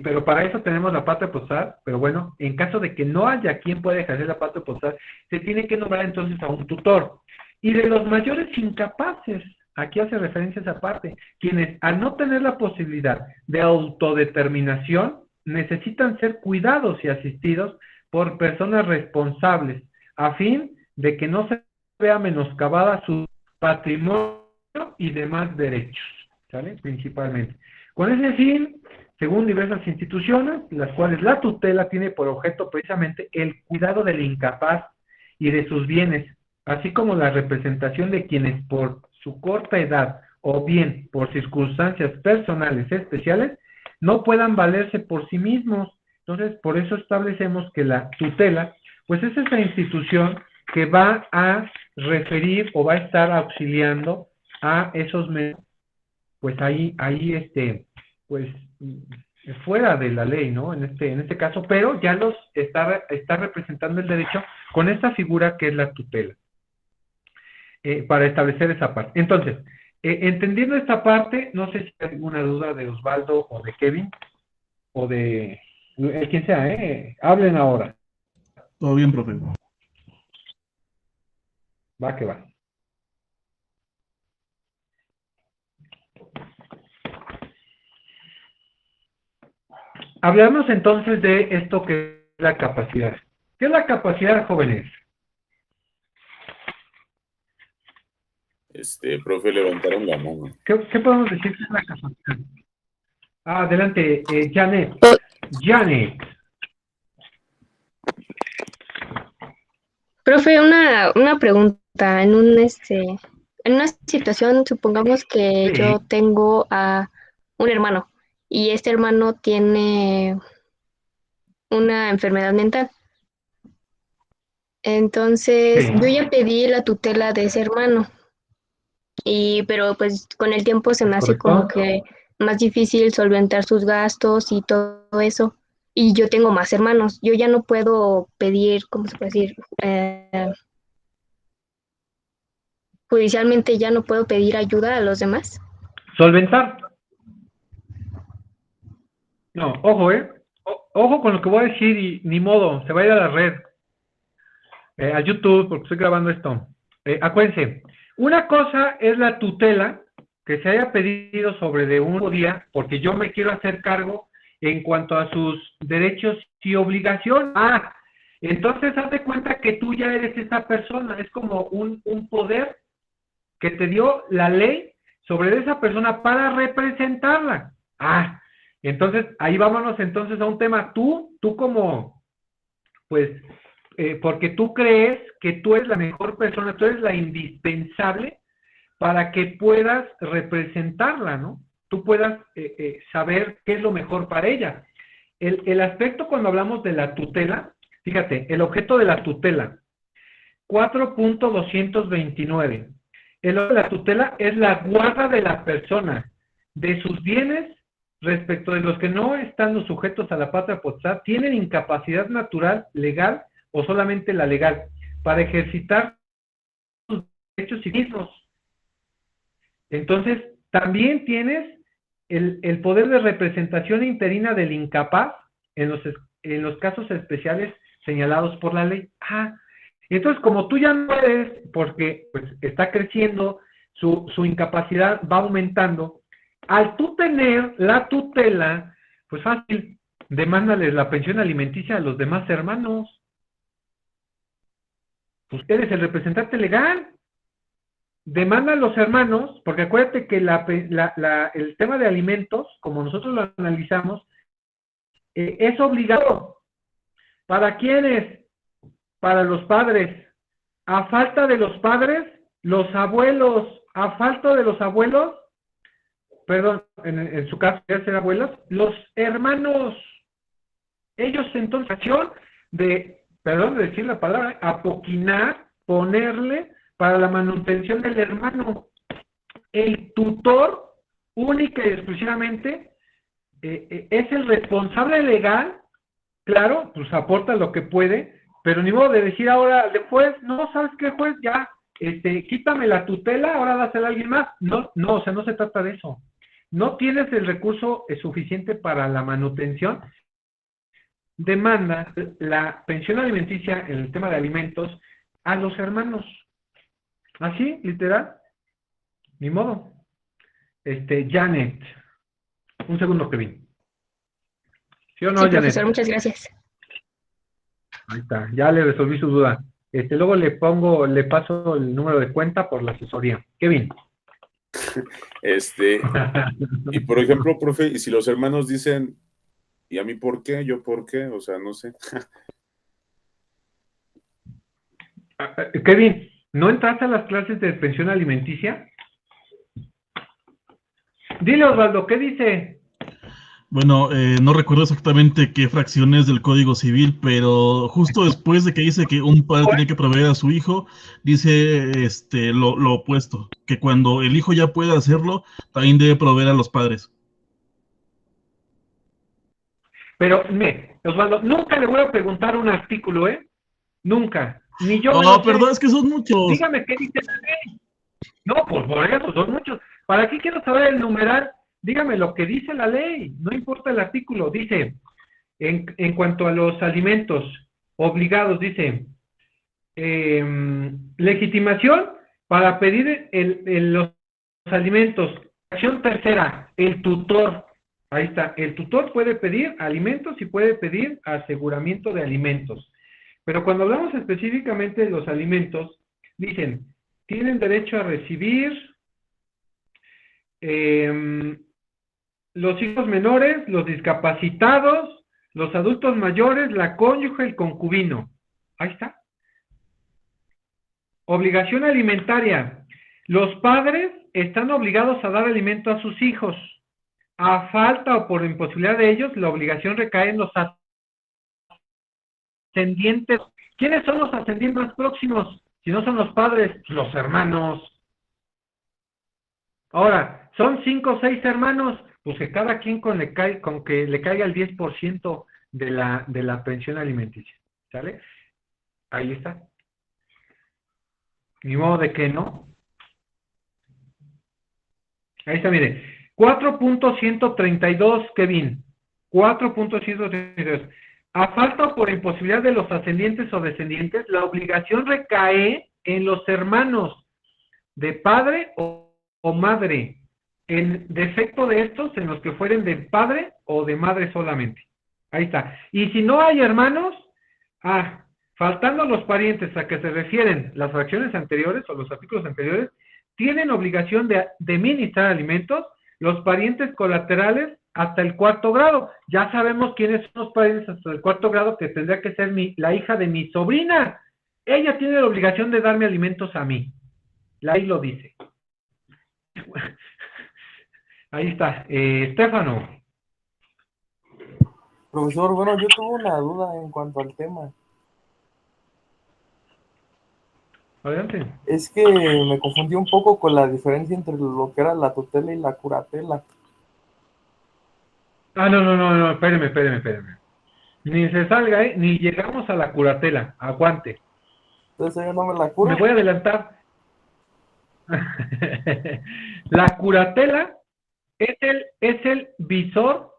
pero para eso tenemos la patria potestad, pero bueno, en caso de que no haya quien pueda ejercer la patria potestad, se tiene que nombrar entonces a un tutor. Y de los mayores incapaces, aquí hace referencia a esa parte, quienes al no tener la posibilidad de autodeterminación, necesitan ser cuidados y asistidos por personas responsables, a fin de que no se vea menoscabada su patrimonio y demás derechos, ¿sale? Principalmente. Con ese fin, según diversas instituciones, las cuales la tutela tiene por objeto precisamente el cuidado del incapaz y de sus bienes, así como la representación de quienes por su corta edad o bien por circunstancias personales especiales no puedan valerse por sí mismos. Entonces, por eso establecemos que la tutela, pues es esa institución que va a referir o va a estar auxiliando a esos menores, pues ahí pues fuera de la ley, ¿no? En este caso, pero ya los está representando el derecho con esta figura que es la tutela, para establecer esa parte. Entonces, entendiendo esta parte, no sé si hay alguna duda de Osvaldo o de Kevin, o de quien sea, hablen ahora. Todo bien, profe. Va que va. Hablamos entonces de esto que es la capacidad. ¿Qué es la capacidad, jóvenes? Profe, levantaron la mano. ¿Qué podemos decir que es la capacidad? Adelante, Janet. Janet. Profe, una pregunta. En una situación, supongamos que Sí. yo tengo a un hermano y este hermano tiene una enfermedad mental. Entonces, Sí. yo ya pedí la tutela de ese hermano, pero pues con el tiempo se me hace como ¿Correcto? que más difícil solventar sus gastos y todo eso. Y yo tengo más hermanos. Yo ya no puedo pedir, ¿cómo se puede decir? Judicialmente ya no puedo pedir ayuda a los demás. Solventar. No, ojo, ojo con lo que voy a decir y ni modo, se va a ir a la red, a YouTube, porque estoy grabando esto. Acuérdense, una cosa es la tutela que se haya pedido sobre de un día, porque yo me quiero hacer cargo en cuanto a sus derechos y obligaciones. Entonces haz de cuenta que tú ya eres esa persona, es como un poder que te dio la ley sobre esa persona para representarla. Entonces ahí vámonos entonces a un tema, tú como, pues, porque tú crees que tú eres la mejor persona, tú eres la indispensable para que puedas representarla, ¿no? Tú puedas saber qué es lo mejor para ella. El aspecto cuando hablamos de la tutela, fíjate, el objeto de la tutela, 4.229. El objeto de la tutela es la guarda de la persona, de sus bienes, respecto de los que no están los sujetos a la patria potestad, tienen incapacidad natural, legal o solamente la legal, para ejercitar sus derechos civiles. Entonces, también tienes el poder de representación interina del incapaz en los casos especiales señalados por la ley. Entonces, como tú ya no eres, porque pues, está creciendo, su incapacidad va aumentando, al tú tener la tutela, pues fácil, demándales la pensión alimenticia a los demás hermanos. Pues eres el representante legal. Demanda a los hermanos, porque acuérdate que el tema de alimentos, como nosotros lo analizamos, es obligado. ¿Para quiénes? Para los padres. A falta de los padres, los abuelos. A falta de los abuelos, perdón, en su caso, ya ser abuelos, los hermanos. Ellos entonces, acción perdón de decir la palabra, apoquinar, ponerle para la manutención del hermano. El tutor, única y exclusivamente, es el responsable legal, claro, pues aporta lo que puede, pero ni modo de decir ahora al juez, no, ¿sabes qué, juez? Ya, quítame la tutela, ahora dásela a alguien más. No, o sea, no se trata de eso. No tienes el recurso suficiente para la manutención, demanda la pensión alimenticia en el tema de alimentos a los hermanos. Así, literal. Ni modo. Janet. Un segundo, Kevin. ¿Sí o no, Sí, Janet? profesor, muchas gracias. Ahí está, ya le resolví su duda. Luego le paso el número de cuenta por la asesoría. Kevin. Y por ejemplo, profe, y si los hermanos dicen, ¿y a mí por qué? ¿Yo por qué? O sea, no sé. Kevin, ¿no entraste a las clases de pensión alimenticia? Dile, Osvaldo, ¿qué dice? Bueno, no recuerdo exactamente qué fracciones del Código Civil, pero justo después de que dice que un padre tiene que proveer a su hijo, dice lo opuesto, que cuando el hijo ya puede hacerlo, también debe proveer a los padres. Pero, Osvaldo, nunca le voy a preguntar un artículo, ¿eh? Nunca. Ni yo me Oh, lo sé. perdón, es que son muchos. Dígame qué dice la ley. No, pues por eso son muchos. ¿Para qué quiero saber el numeral? Dígame lo que dice la ley. No importa el artículo. Dice, en cuanto a los alimentos obligados, dice, legitimación para pedir los alimentos. Acción tercera, el tutor. Ahí está, el tutor puede pedir alimentos y puede pedir aseguramiento de alimentos. Pero cuando hablamos específicamente de los alimentos, dicen, tienen derecho a recibir los hijos menores, los discapacitados, los adultos mayores, la cónyuge, el concubino. Ahí está. Obligación alimentaria. Los padres están obligados a dar alimento a sus hijos. A falta o por imposibilidad de ellos, la obligación recae en los ascendientes. ¿Quiénes son los ascendientes más próximos? Si no son los padres, los hermanos. Ahora, son 5 o 6 hermanos, pues que cada quien con que le caiga el 10% de la pensión alimenticia. ¿Sale? Ahí está. Ni modo de que no. Ahí está, mire. 4.132, Kevin. 4.132. A falta o por imposibilidad de los ascendientes o descendientes, la obligación recae en los hermanos de padre o madre, en defecto de estos, en los que fueren de padre o de madre solamente. Ahí está. Y si no hay hermanos, faltando los parientes a que se refieren las fracciones anteriores o los artículos anteriores, tienen obligación de ministrar alimentos los parientes colaterales hasta el 4º grado. Ya sabemos quiénes son los parientes hasta el 4º grado, que tendría que ser la hija de mi sobrina. Ella tiene la obligación de darme alimentos a mí. La ley lo dice. Ahí está. Estefano. Profesor, bueno, yo tuve una duda en cuanto al tema. Adelante. Es que me confundí un poco con la diferencia entre lo que era la tutela y la curatela. No, espéreme. Ni se salga, ni llegamos a la curatela. Aguante. Entonces ella no me la cura. Me voy a adelantar. La curatela es el visor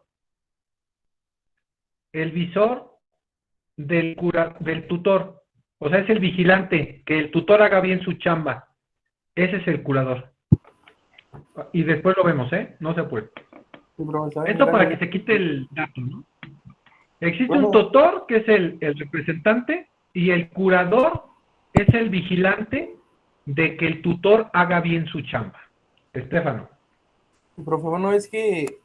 del tutor. O sea, es el vigilante, que el tutor haga bien su chamba. Ese es el curador. Y después lo vemos, No se puede. Sí, profesor, Esto para que se quite el dato, ¿no? Existe Bueno. un tutor, que es el representante, y el curador es el vigilante de que el tutor haga bien su chamba. Estefano. Sí, profe, bueno, es que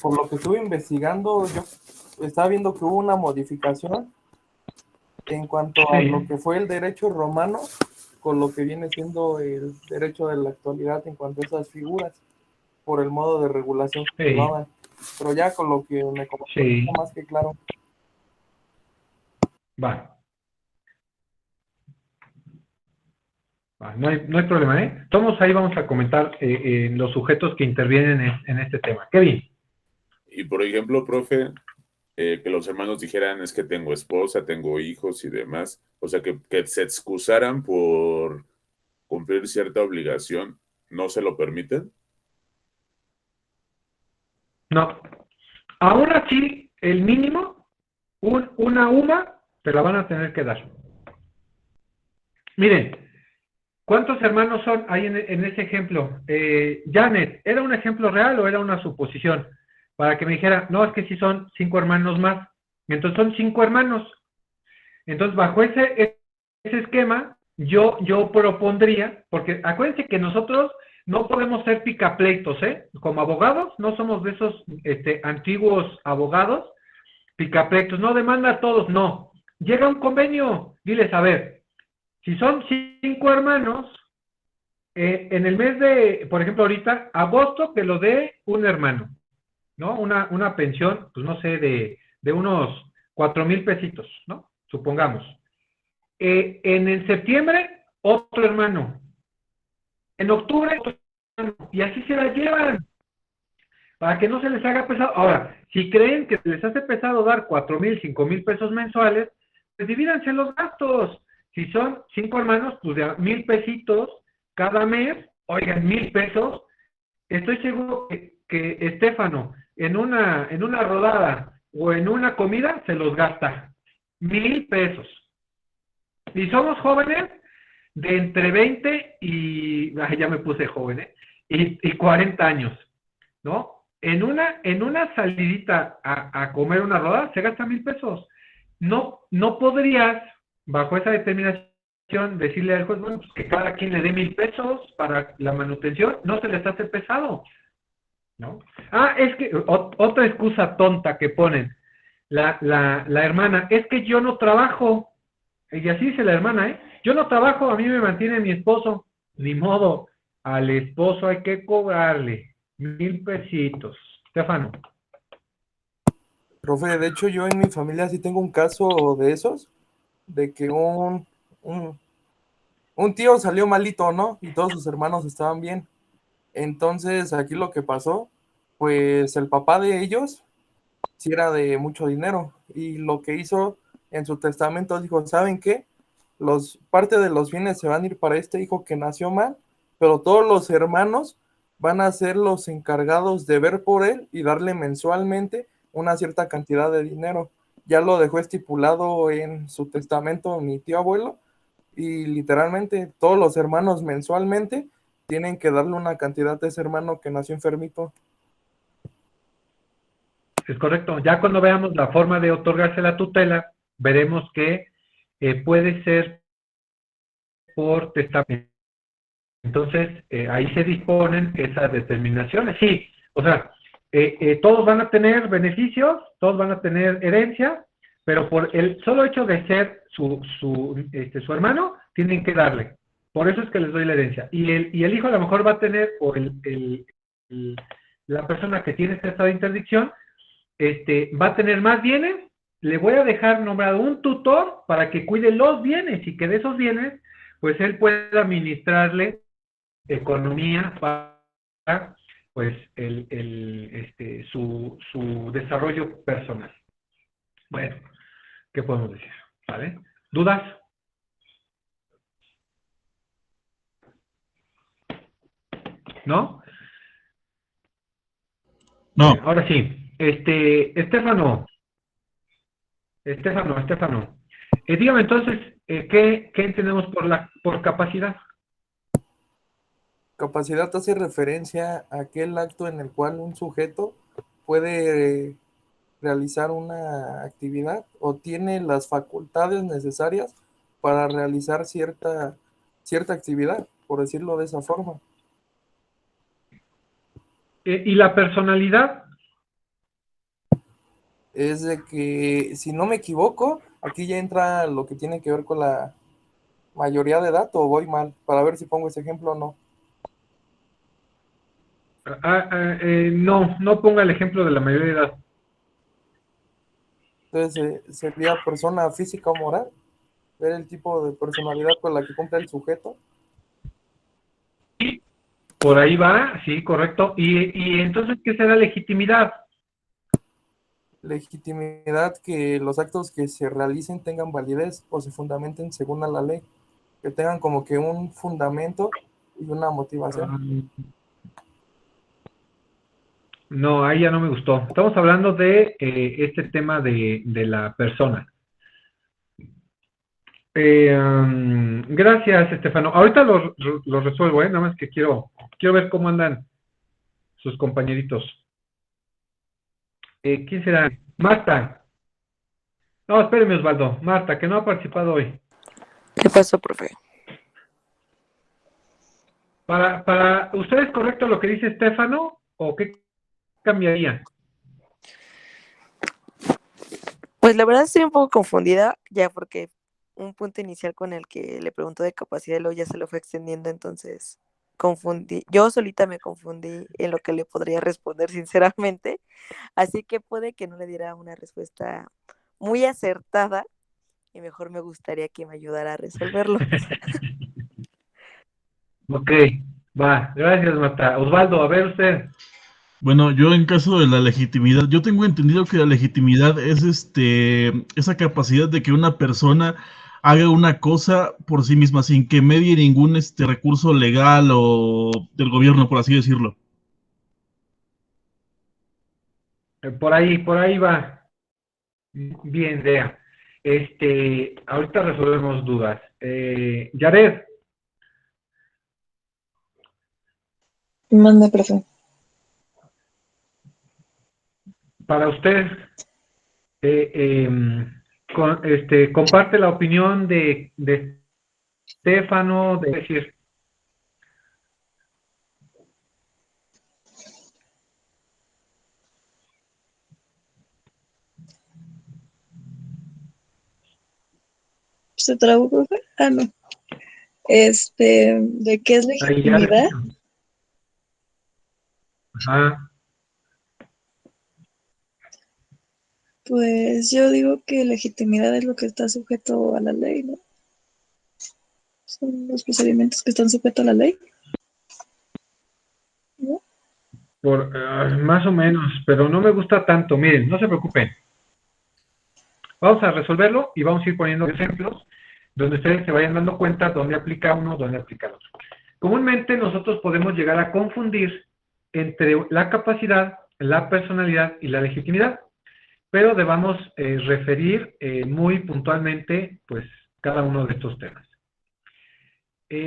por lo que estuve investigando, yo estaba viendo que hubo una modificación en cuanto a lo que fue el derecho romano con lo que viene siendo el derecho de la actualidad en cuanto a esas figuras, por el modo de regulación que llevaban. Pero ya con lo que me comentó, está más que claro. Va, no hay problema, Todos ahí vamos a comentar los sujetos que intervienen en este tema. Kevin. Y por ejemplo, profe, que los hermanos dijeran, es que tengo esposa, tengo hijos y demás, o sea, que se excusaran por cumplir cierta obligación, ¿no se lo permiten? No. Aún así, el mínimo, una UMA, te la van a tener que dar. Miren, ¿cuántos hermanos son ahí en ese ejemplo? Janet, ¿era un ejemplo real o era una suposición? Para que me dijera, no, es que sí son 5 hermanos más. Entonces son 5 hermanos. Entonces, bajo ese esquema, yo propondría, porque acuérdense que nosotros no podemos ser picapleitos, Como abogados, no somos de esos antiguos abogados picapleitos, no demanda a todos, no. Llega un convenio, diles, a ver, si son 5 hermanos, en el mes de, por ejemplo, ahorita, agosto, que lo dé un hermano, ¿no? Una pensión, pues no sé, de unos 4,000 pesitos, ¿no? Supongamos. En el septiembre, otro hermano. En octubre, otro hermano. Y así se la llevan, para que no se les haga pesado. Ahora, si creen que les hace pesado dar 4,000, 5,000 pesos mensuales, pues divídanse los gastos. Si son 5 hermanos, pues de 1,000 pesitos cada mes, oigan, 1,000 pesos. Estoy seguro que Estefano, en una rodada o en una comida, se los gasta. 1,000 pesos. Y somos jóvenes de entre 20 y, ya me puse joven, y 40 años, ¿no? En una salidita a comer una rodada, se gasta 1,000 pesos. No podrías, bajo esa determinación, decirle al juez, bueno, pues que cada quien le dé 1,000 pesos para la manutención, no se les hace pesado, ¿no? Es que otra excusa tonta que ponen la hermana, es que yo no trabajo, y así dice la hermana, yo no trabajo, a mí me mantiene mi esposo. Ni modo, al esposo hay que cobrarle 1,000 pesitos. Estefano. Profe, de hecho yo en mi familia sí tengo un caso de esos, de que un tío salió malito, ¿no? Y todos sus hermanos estaban bien. Entonces aquí lo que pasó, pues el papá de ellos sí era de mucho dinero, y lo que hizo en su testamento dijo, ¿saben qué? Parte de los bienes se van a ir para este hijo que nació mal, pero todos los hermanos van a ser los encargados de ver por él y darle mensualmente una cierta cantidad de dinero. Ya lo dejó estipulado en su testamento mi tío abuelo, y literalmente todos los hermanos mensualmente tienen que darle una cantidad a ese hermano que nació enfermito. Es correcto. Ya cuando veamos la forma de otorgarse la tutela, veremos que puede ser por testamento. Entonces, ahí se disponen esas determinaciones. Sí, o sea, todos van a tener beneficios, todos van a tener herencia, pero por el solo hecho de ser su hermano, tienen que darle. Por eso es que les doy la herencia. Y el hijo a lo mejor va a tener, o la persona que tiene este estado de interdicción, va a tener más bienes, le voy a dejar nombrado un tutor para que cuide los bienes y que de esos bienes, pues él pueda administrarle economía para pues su desarrollo personal. Bueno, ¿qué podemos decir? ¿Vale? ¿Dudas? ¿No? No, Bueno, ahora sí. Estefano. Dígame entonces, ¿qué entendemos por capacidad? Capacidad hace referencia a aquel acto en el cual un sujeto puede realizar una actividad o tiene las facultades necesarias para realizar cierta actividad, por decirlo de esa forma. ¿Y la personalidad? Es de que, si no me equivoco, aquí ya entra lo que tiene que ver con la mayoría de edad, o voy mal, para ver si pongo ese ejemplo o no. No ponga el ejemplo de la mayoría de edad. Entonces, sería persona física o moral, ver el tipo de personalidad con la que cumple el sujeto. Por ahí va, sí, correcto. ¿Y entonces qué será legitimidad? Legitimidad, que los actos que se realicen tengan validez o se fundamenten según a la ley, que tengan como que un fundamento y una motivación. No, ahí ya no me gustó. Estamos hablando de este tema de la persona. Gracias, Estefano. Ahorita lo resuelvo, nada más que quiero ver cómo andan sus compañeritos. ¿Quién será? Marta. No, espéreme, Osvaldo. Marta, que no ha participado hoy. ¿Qué pasó, profe? ¿Para usted es correcto lo que dice Estefano o qué cambiaría? Pues la verdad estoy un poco confundida, ya porque un punto inicial con el que le preguntó de capacidad y luego ya se lo fue extendiendo, entonces yo solita me confundí en lo que le podría responder sinceramente, así que puede que no le diera una respuesta muy acertada y mejor me gustaría que me ayudara a resolverlo. Ok, va, gracias, Marta. Osvaldo, a ver usted. bueno, yo en caso de la legitimidad, yo tengo entendido que la legitimidad es esa capacidad de que una persona haga una cosa por sí misma sin que medie ningún recurso legal o del gobierno, por así decirlo. Por ahí va. Bien, Dea. Ahorita resolvemos dudas. Yared, Manda, profe. para usted, comparte la opinión de Estefano, de decir, ¿Se trabó, profe? Ah, no. ¿De qué es ahí ya. legitimidad? Ajá. Pues yo digo que legitimidad es lo que está sujeto a la ley, ¿no? Son los procedimientos que están sujetos a la ley, ¿no? Más o menos, pero no me gusta tanto. Miren, no se preocupen. Vamos a resolverlo y vamos a ir poniendo ejemplos donde ustedes se vayan dando cuenta dónde aplica uno, dónde aplica el otro. Comúnmente nosotros podemos llegar a confundir entre la capacidad, la personalidad y la legitimidad, pero debamos referir muy puntualmente, pues, cada uno de estos temas.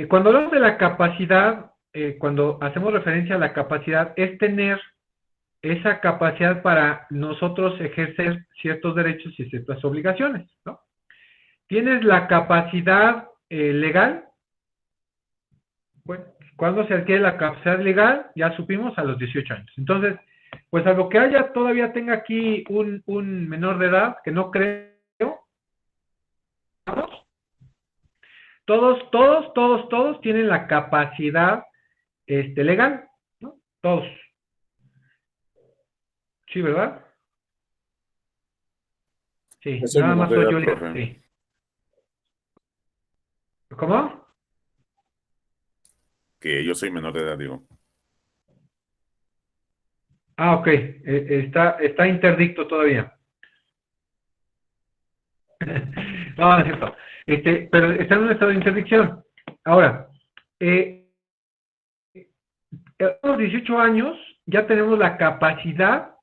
Cuando hablamos de la capacidad, cuando hacemos referencia a la capacidad, es tener esa capacidad para nosotros ejercer ciertos derechos y ciertas obligaciones, ¿no? ¿Tienes la capacidad legal? Bueno, ¿cuándo se adquiere la capacidad legal? Ya supimos, a los 18 años. Entonces, pues a lo que todavía tenga aquí un menor de edad, que no creo, todos tienen la capacidad legal, ¿no? Todos. Sí, ¿verdad? Sí, Yo soy nada menor más de soy edad, yo. profe. Sí. ¿Cómo? Que yo soy menor de edad, digo. Ah, ok. Está interdicto todavía. No, no es cierto. Pero está en un estado de interdicción. Ahora, a los 18 años ya tenemos la capacidad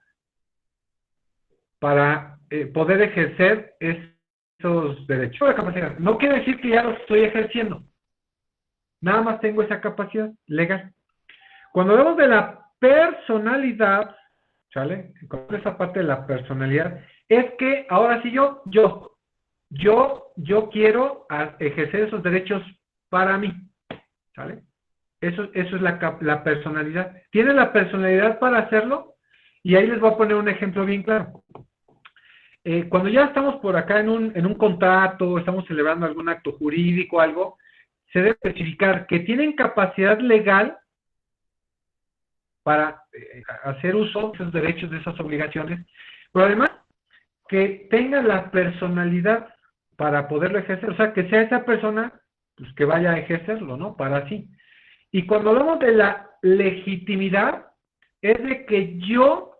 para poder ejercer esos derechos. La capacidad. No quiere decir que ya los estoy ejerciendo. Nada más tengo esa capacidad legal. Cuando hablamos de la personalidad, ¿sale? Con esa parte de la personalidad, es que ahora sí yo quiero ejercer esos derechos para mí, ¿sale? Eso es la personalidad. ¿Tiene la personalidad para hacerlo? Y ahí les voy a poner un ejemplo bien claro. Cuando ya estamos por acá en un contrato, estamos celebrando algún acto jurídico, algo, se debe especificar que tienen capacidad legal para hacer uso de esos derechos, de esas obligaciones, pero además que tenga la personalidad para poderlo ejercer, o sea, que sea esa persona pues, que vaya a ejercerlo, ¿no? Para sí. Y cuando hablamos de la legitimidad, es de que yo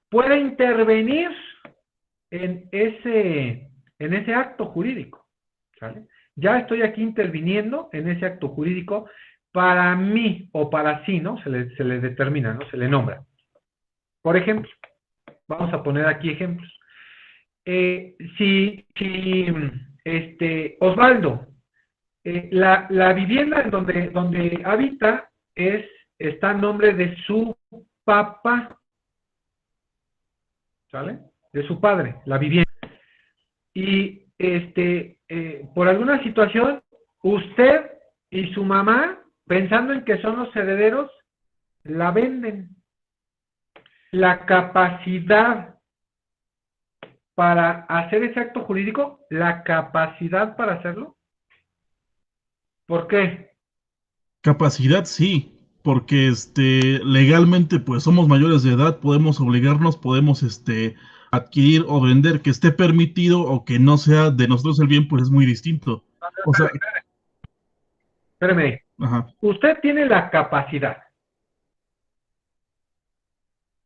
pueda intervenir en ese acto jurídico, ¿sale? Ya estoy aquí interviniendo en ese acto jurídico para mí o para sí, ¿no? Se le determina, ¿no? Se le nombra. Por ejemplo, vamos a poner aquí ejemplos. Si Osvaldo, la vivienda en donde habita está en nombre de su papá, ¿sale? De su padre, la vivienda. Y por alguna situación, usted y su mamá, pensando en que son los herederos, la venden. La capacidad para hacer ese acto jurídico, la capacidad para hacerlo. ¿Por qué? Capacidad sí, porque legalmente pues somos mayores de edad, podemos obligarnos, podemos adquirir o vender, que esté permitido o que no sea de nosotros el bien, pues es muy distinto. O sea, Espérame. ajá, Usted tiene la capacidad.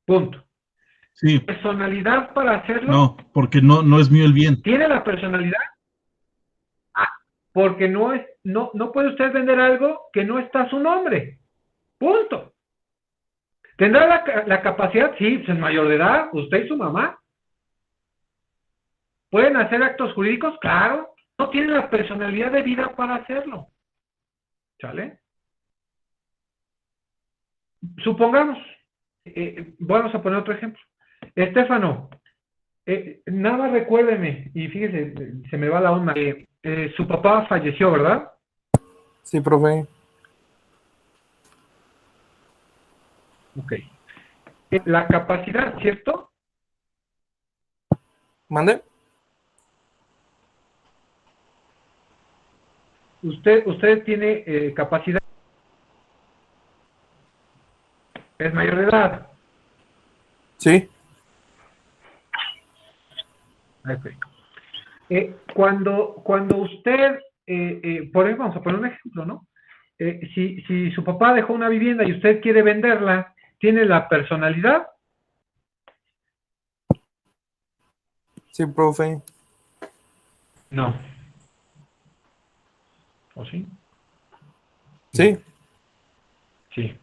Punto. sí, ¿Personalidad para hacerlo? no, porque no es mío el bien. ¿Tiene la personalidad? Ah, porque no puede usted vender algo que no está a su nombre. Punto. ¿Tendrá la capacidad? Sí, pues es mayor de edad, usted y su mamá. ¿Pueden hacer actos jurídicos? Claro. No tienen la personalidad de vida para hacerlo. ¿Sale? Supongamos, vamos a poner otro ejemplo. Estefano, nada más recuérdeme, y fíjese, se me va la onda, su papá falleció, ¿verdad? Sí, profe. Ok. La capacidad, ¿cierto? ¿Mande? Usted tiene capacidad, es mayor de edad. Sí. Okay. Cuando usted, por ejemplo, vamos a poner un ejemplo, ¿no? Si su papá dejó una vivienda y usted quiere venderla, ¿tiene la personalidad? Sí, profe. No. ¿O sí? Sí. Sí.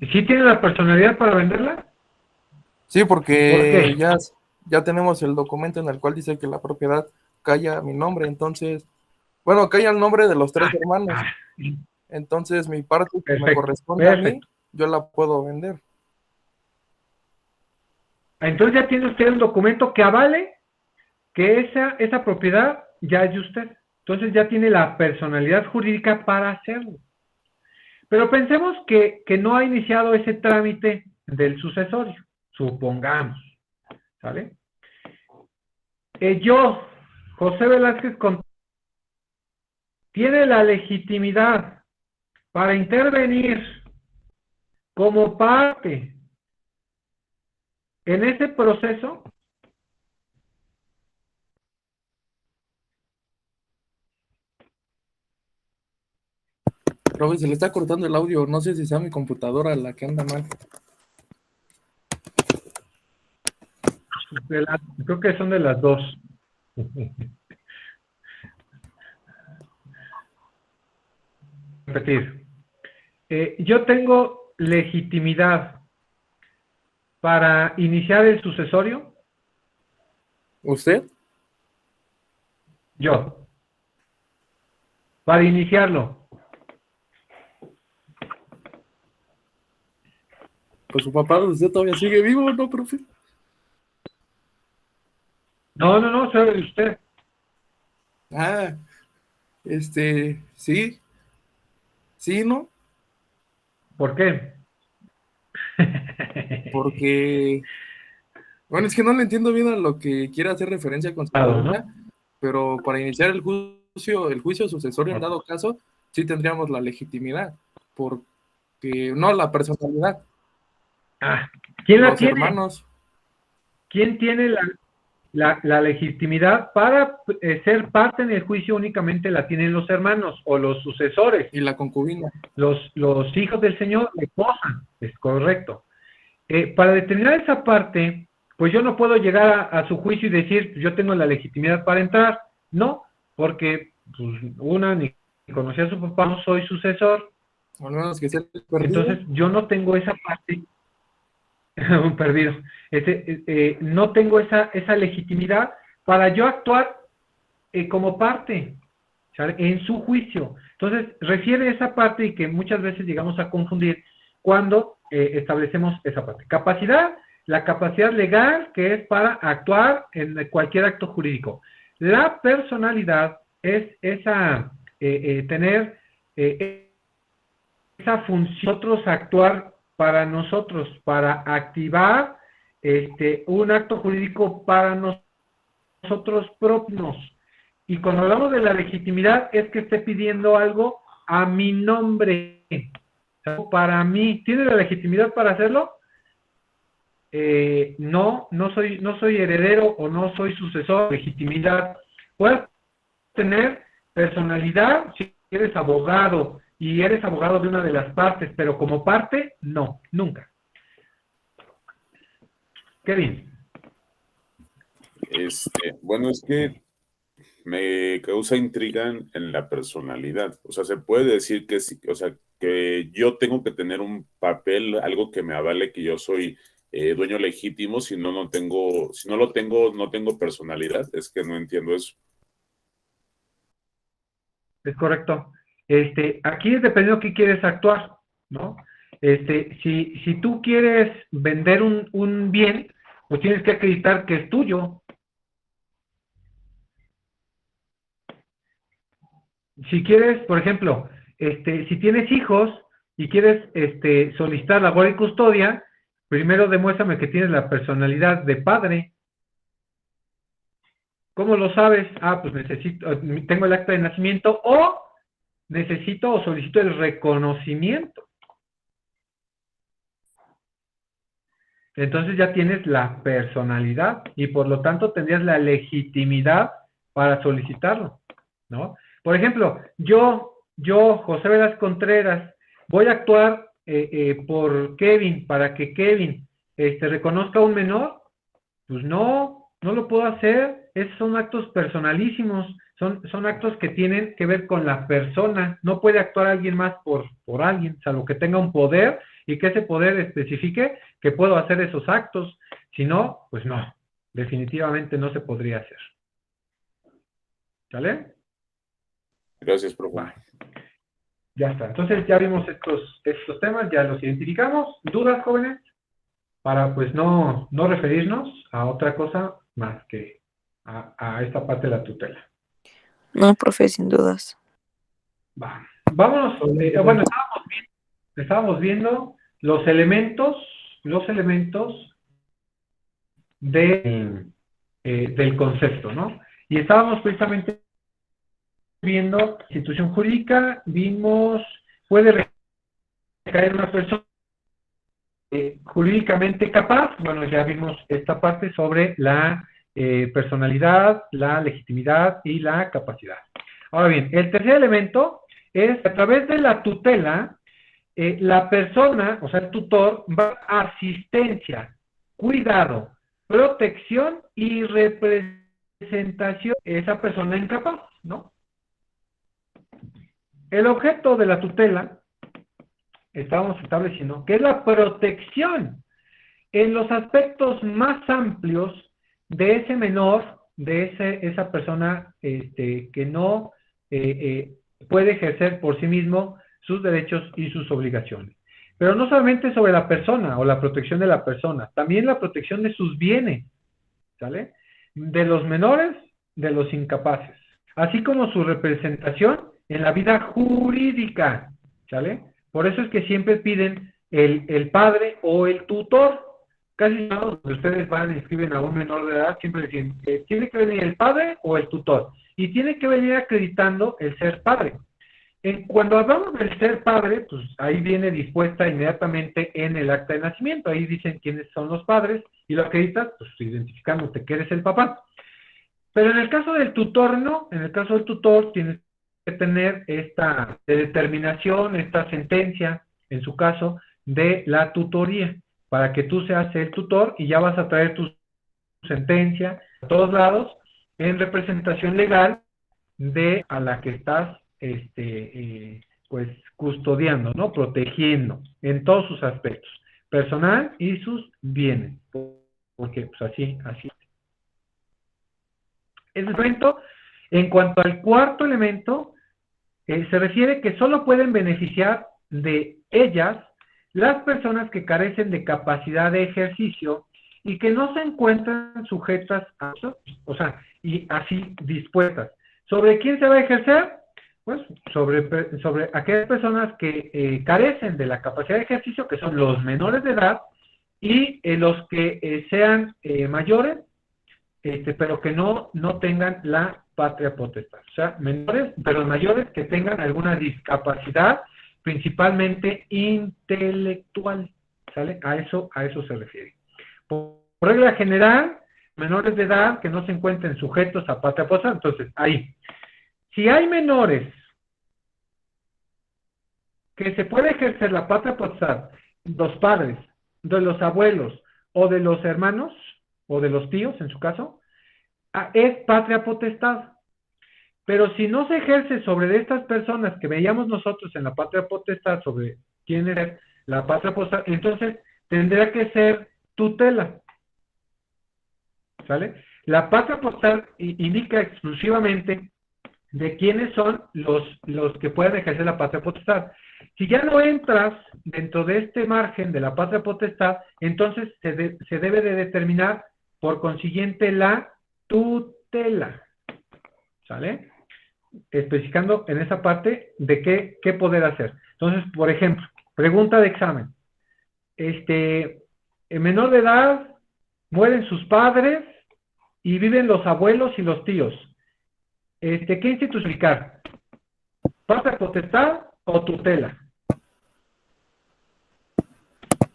¿Sí tiene la personalidad para venderla? Sí, ¿Por porque qué? ya tenemos el documento en el cual dice que la propiedad cae a mi nombre, entonces, bueno, cae al nombre de los 3 hermanos, Ah, entonces mi parte que me perfecto, corresponde a mí, perfecto. yo la puedo vender. Entonces ya tiene usted un documento que avale que esa propiedad ya es de usted. Entonces ya tiene la personalidad jurídica para hacerlo. Pero pensemos que no ha iniciado ese trámite del sucesorio, supongamos, ¿sale? Yo, José Velázquez, tiene la legitimidad para intervenir como parte en ese proceso. Profe, se le está cortando el audio, no sé si sea mi computadora la que anda mal. Creo que son de las dos. Repetir. Yo tengo legitimidad para iniciar el sucesorio. ¿Usted? Yo. Para iniciarlo. Pues su papá, ¿usted todavía sigue vivo, no, profe? No, soy usted. Ah, sí, sí, ¿no? ¿Por qué? Porque, bueno, es que no le entiendo bien a lo que quiere hacer referencia con su Claro, pregunta, ¿no? pero para iniciar el juicio sucesorio en dado caso, sí tendríamos la legitimidad, porque no la personalidad, Ah, ¿quién la los tiene? hermanos ¿Quién tiene la legitimidad para ser parte en el juicio? Únicamente la tienen los hermanos o los sucesores. y la concubina. Los hijos del Señor le posan, es correcto. Para determinar esa parte, pues yo no puedo llegar a su juicio y decir, yo tengo la legitimidad para entrar. No, porque pues, ni conocí a su papá, no soy sucesor. O al menos que sea perdido. Entonces, yo no tengo esa parte, un perdido, no tengo esa legitimidad para yo actuar como parte, ¿sale? En su juicio. Entonces, refiere esa parte y que muchas veces llegamos a confundir cuando establecemos esa parte. Capacidad, la capacidad legal que es para actuar en cualquier acto jurídico. La personalidad es tener esa función, nosotros actuar para nosotros, para activar un acto jurídico para nosotros propios. Y cuando hablamos de la legitimidad es que esté pidiendo algo a mi nombre, para mí. ¿Tiene la legitimidad para hacerlo? No soy heredero o no soy sucesor. Legitimidad. Puedes tener personalidad si eres abogado y eres abogado de una de las partes, pero como parte, no, nunca. Kevin. Bueno, es que me causa intriga en la personalidad. O sea, se puede decir que sí, o sea, que yo tengo que tener un papel, algo que me avale que yo soy dueño legítimo, si no, si no lo tengo, no tengo personalidad. Es que no entiendo eso. Es correcto. Aquí es dependiendo de qué quieres actuar, ¿no? Si tú quieres vender un bien, pues tienes que acreditar que es tuyo. Si quieres, por ejemplo, si tienes hijos y quieres solicitar la guardia y custodia, primero demuéstrame que tienes la personalidad de padre. ¿Cómo lo sabes? Ah, pues tengo el acta de nacimiento o necesito o solicito el reconocimiento. Entonces ya tienes la personalidad y por lo tanto tendrías la legitimidad para solicitarlo, ¿no? Por ejemplo, yo, José Velasco Contreras, voy a actuar por Kevin para que Kevin reconozca a un menor. Pues no lo puedo hacer. Esos son actos personalísimos, son actos que tienen que ver con la persona. No puede actuar alguien más por alguien, salvo que tenga un poder y que ese poder especifique que puedo hacer esos actos. Si no, pues no, definitivamente no se podría hacer. ¿Sale? Gracias, profe. Vale. Ya está. Entonces ya vimos estos temas, ya los identificamos. ¿Dudas, jóvenes? Para pues no referirnos a otra cosa más que a esta parte de la tutela. No, profe, sin dudas. Va. Vámonos. Bueno, estábamos viendo los elementos del concepto, ¿no? Y estábamos precisamente viendo institución jurídica, vimos, puede recaer una persona jurídicamente capaz. Bueno, ya vimos esta parte sobre la personalidad, la legitimidad y la capacidad. Ahora bien, el tercer elemento es a través de la tutela, la persona, o sea, el tutor, va a asistencia, cuidado, protección y representación de esa persona incapaz, ¿no? El objeto de la tutela, estábamos estableciendo, que es la protección en los aspectos más amplios de ese menor, de esa persona que no puede ejercer por sí mismo sus derechos y sus obligaciones. Pero no solamente sobre la persona o la protección de la persona, también la protección de sus bienes, ¿sale? De los menores, de los incapaces, así como su representación en la vida jurídica, ¿sale? Por eso es que siempre piden el padre o el tutor. Casi todos de ustedes van y escriben a un menor de edad, siempre dicen, tiene que venir el padre o el tutor, y tiene que venir acreditando el ser padre. Cuando hablamos del ser padre, pues ahí viene dispuesta inmediatamente en el acta de nacimiento, ahí dicen quiénes son los padres, y lo acreditas, pues identificándote que eres el papá. Pero en el caso del tutor, no, en el caso del tutor tienes que tener esta determinación, esta sentencia, en su caso, de la tutoría, para que tú seas el tutor y ya vas a traer tu sentencia a todos lados en representación legal de a la que estás pues custodiando, ¿no? Protegiendo en todos sus aspectos, personal y sus bienes, porque pues así. Ese elemento, en cuanto al cuarto elemento, se refiere que solo pueden beneficiar de ellas las personas que carecen de capacidad de ejercicio y que no se encuentran sujetas a eso, o sea, y así dispuestas. ¿Sobre quién se va a ejercer? Pues sobre aquellas personas que carecen de la capacidad de ejercicio, que son los menores de edad, y los que sean mayores, pero que no tengan la patria potestad. O sea, menores, pero mayores que tengan alguna discapacidad, principalmente intelectual, ¿sale? A eso se refiere. Por regla general, menores de edad que no se encuentren sujetos a patria potestad. Entonces, ahí, si hay menores que se puede ejercer la patria potestad, los padres, de los abuelos o de los hermanos, o de los tíos en su caso, es patria potestad. Pero si no se ejerce sobre estas personas que veíamos nosotros en la patria potestad, sobre quién es la patria potestad, entonces tendrá que ser tutela. ¿Sale? La patria potestad indica exclusivamente de quiénes son los que pueden ejercer la patria potestad. Si ya no entras dentro de este margen de la patria potestad, entonces se debe de determinar, por consiguiente, la tutela. ¿Sale? Especificando en esa parte de qué poder hacer. Entonces, por ejemplo, pregunta de examen. En menor de edad, mueren sus padres y viven los abuelos y los tíos. ¿Qué institucional? ¿Patria potestad o tutela?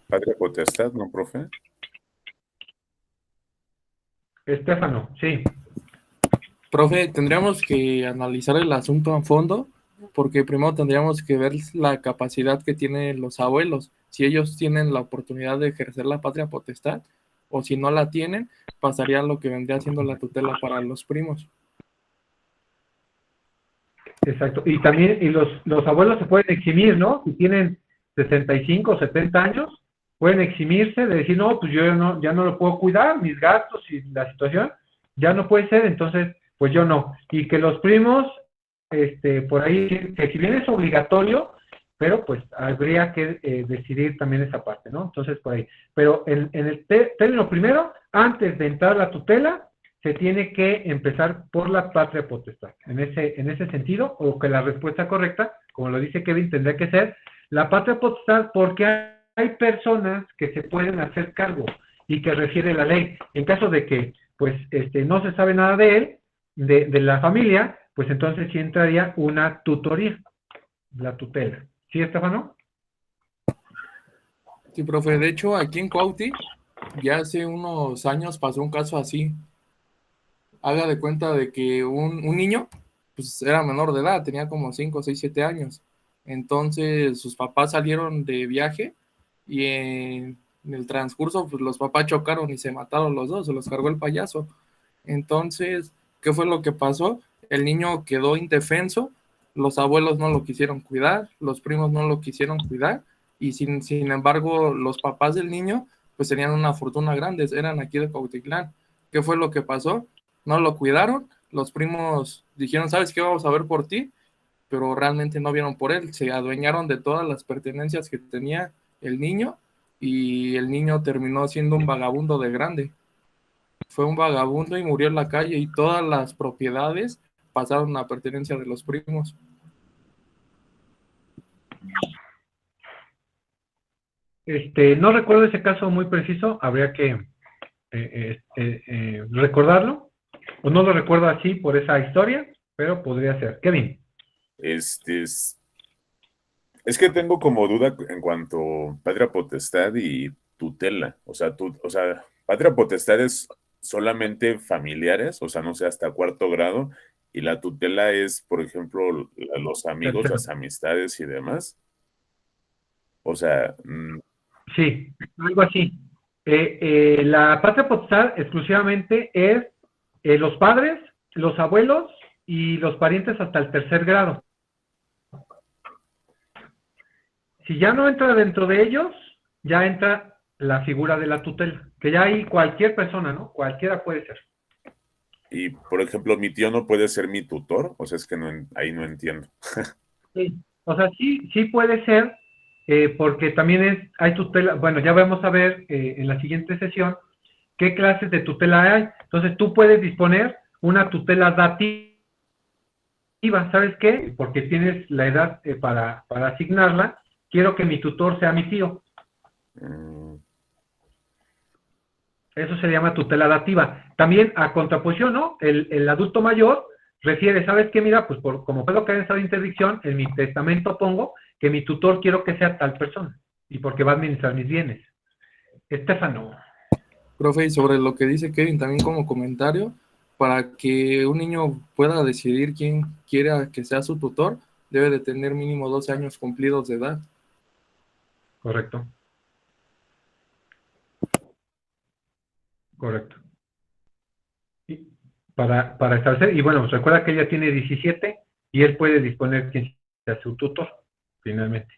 Patria potestad, ¿no, profe? Estefano, sí. Profe, tendríamos que analizar el asunto a fondo, porque primero tendríamos que ver la capacidad que tienen los abuelos, si ellos tienen la oportunidad de ejercer la patria potestad, o si no la tienen, pasaría lo que vendría siendo la tutela para los primos. Exacto. Y también los abuelos se pueden eximir, ¿no? Si tienen 65 o 70 años, pueden eximirse de decir, no, pues yo ya no lo puedo cuidar, mis gastos y la situación, ya no puede ser, entonces, pues yo no. Y que los primos, por ahí, que si bien es obligatorio, pero pues habría que decidir también esa parte, ¿no? Entonces, por ahí. Pero en el término primero, antes de entrar a la tutela, se tiene que empezar por la patria potestad. En ese sentido, o que la respuesta correcta, como lo dice Kevin, tendría que ser la patria potestad, porque hay personas que se pueden hacer cargo y que refiere la ley. En caso de que, pues, no se sabe nada de él, de la familia, pues entonces sí entraría una tutoría, la tutela. ¿Sí, Estefano? Sí, profe. De hecho, aquí en Cuautí, ya hace unos años pasó un caso así. Haga de cuenta de que un niño, pues era menor de edad, tenía como 5, 6, 7 años. Entonces, sus papás salieron de viaje y en el transcurso, pues los papás chocaron y se mataron los dos, se los cargó el payaso. Entonces, ¿qué fue lo que pasó? El niño quedó indefenso, los abuelos no lo quisieron cuidar, los primos no lo quisieron cuidar, y sin embargo, los papás del niño, pues tenían una fortuna grande, eran aquí de Cuautitlán. ¿Qué fue lo que pasó? No lo cuidaron, los primos dijeron, ¿sabes qué? Vamos a ver por ti, pero realmente no vieron por él, se adueñaron de todas las pertenencias que tenía el niño, y el niño terminó siendo un vagabundo de grande. Fue un vagabundo y murió en la calle, y todas las propiedades pasaron a pertenencia de los primos. No recuerdo ese caso muy preciso, habría que recordarlo, o no lo recuerdo así por esa historia, pero podría ser. Kevin. Es que tengo como duda en cuanto a patria potestad y tutela. O sea, patria potestad es solamente familiares, o sea, no sé, hasta cuarto grado, y la tutela es, por ejemplo, los amigos, Tercero. las amistades y demás. O sea, Sí, algo así. La patria potestad exclusivamente es los padres, los abuelos y los parientes hasta el tercer grado. Si ya no entra dentro de ellos, ya entra la figura de la tutela, que ya hay cualquier persona, ¿no? Cualquiera puede ser. y por ejemplo, mi tío no puede ser mi tutor, o sea, es que ahí no entiendo. Sí. O sea, sí puede ser, porque también hay tutela, bueno, ya vamos a ver en la siguiente sesión qué clases de tutela hay. Entonces tú puedes disponer una tutela dativa, ¿sabes qué? Porque tienes la edad para asignarla, quiero que mi tutor sea mi tío. Mm, Eso se llama tutela dativa. También a contraposición, ¿no? El adulto mayor refiere, ¿sabes qué? Mira, pues como puedo caer en estado de interdicción, en mi testamento pongo que mi tutor quiero que sea tal persona y porque va a administrar mis bienes. Estefano. Profe, y sobre lo que dice Kevin también como comentario, para que un niño pueda decidir quién quiera que sea su tutor, debe de tener mínimo 12 años cumplidos de edad. Correcto. Correcto. Y para establecer, y bueno, pues recuerda que ella tiene 17 y él puede disponer quién sea su tutor, finalmente.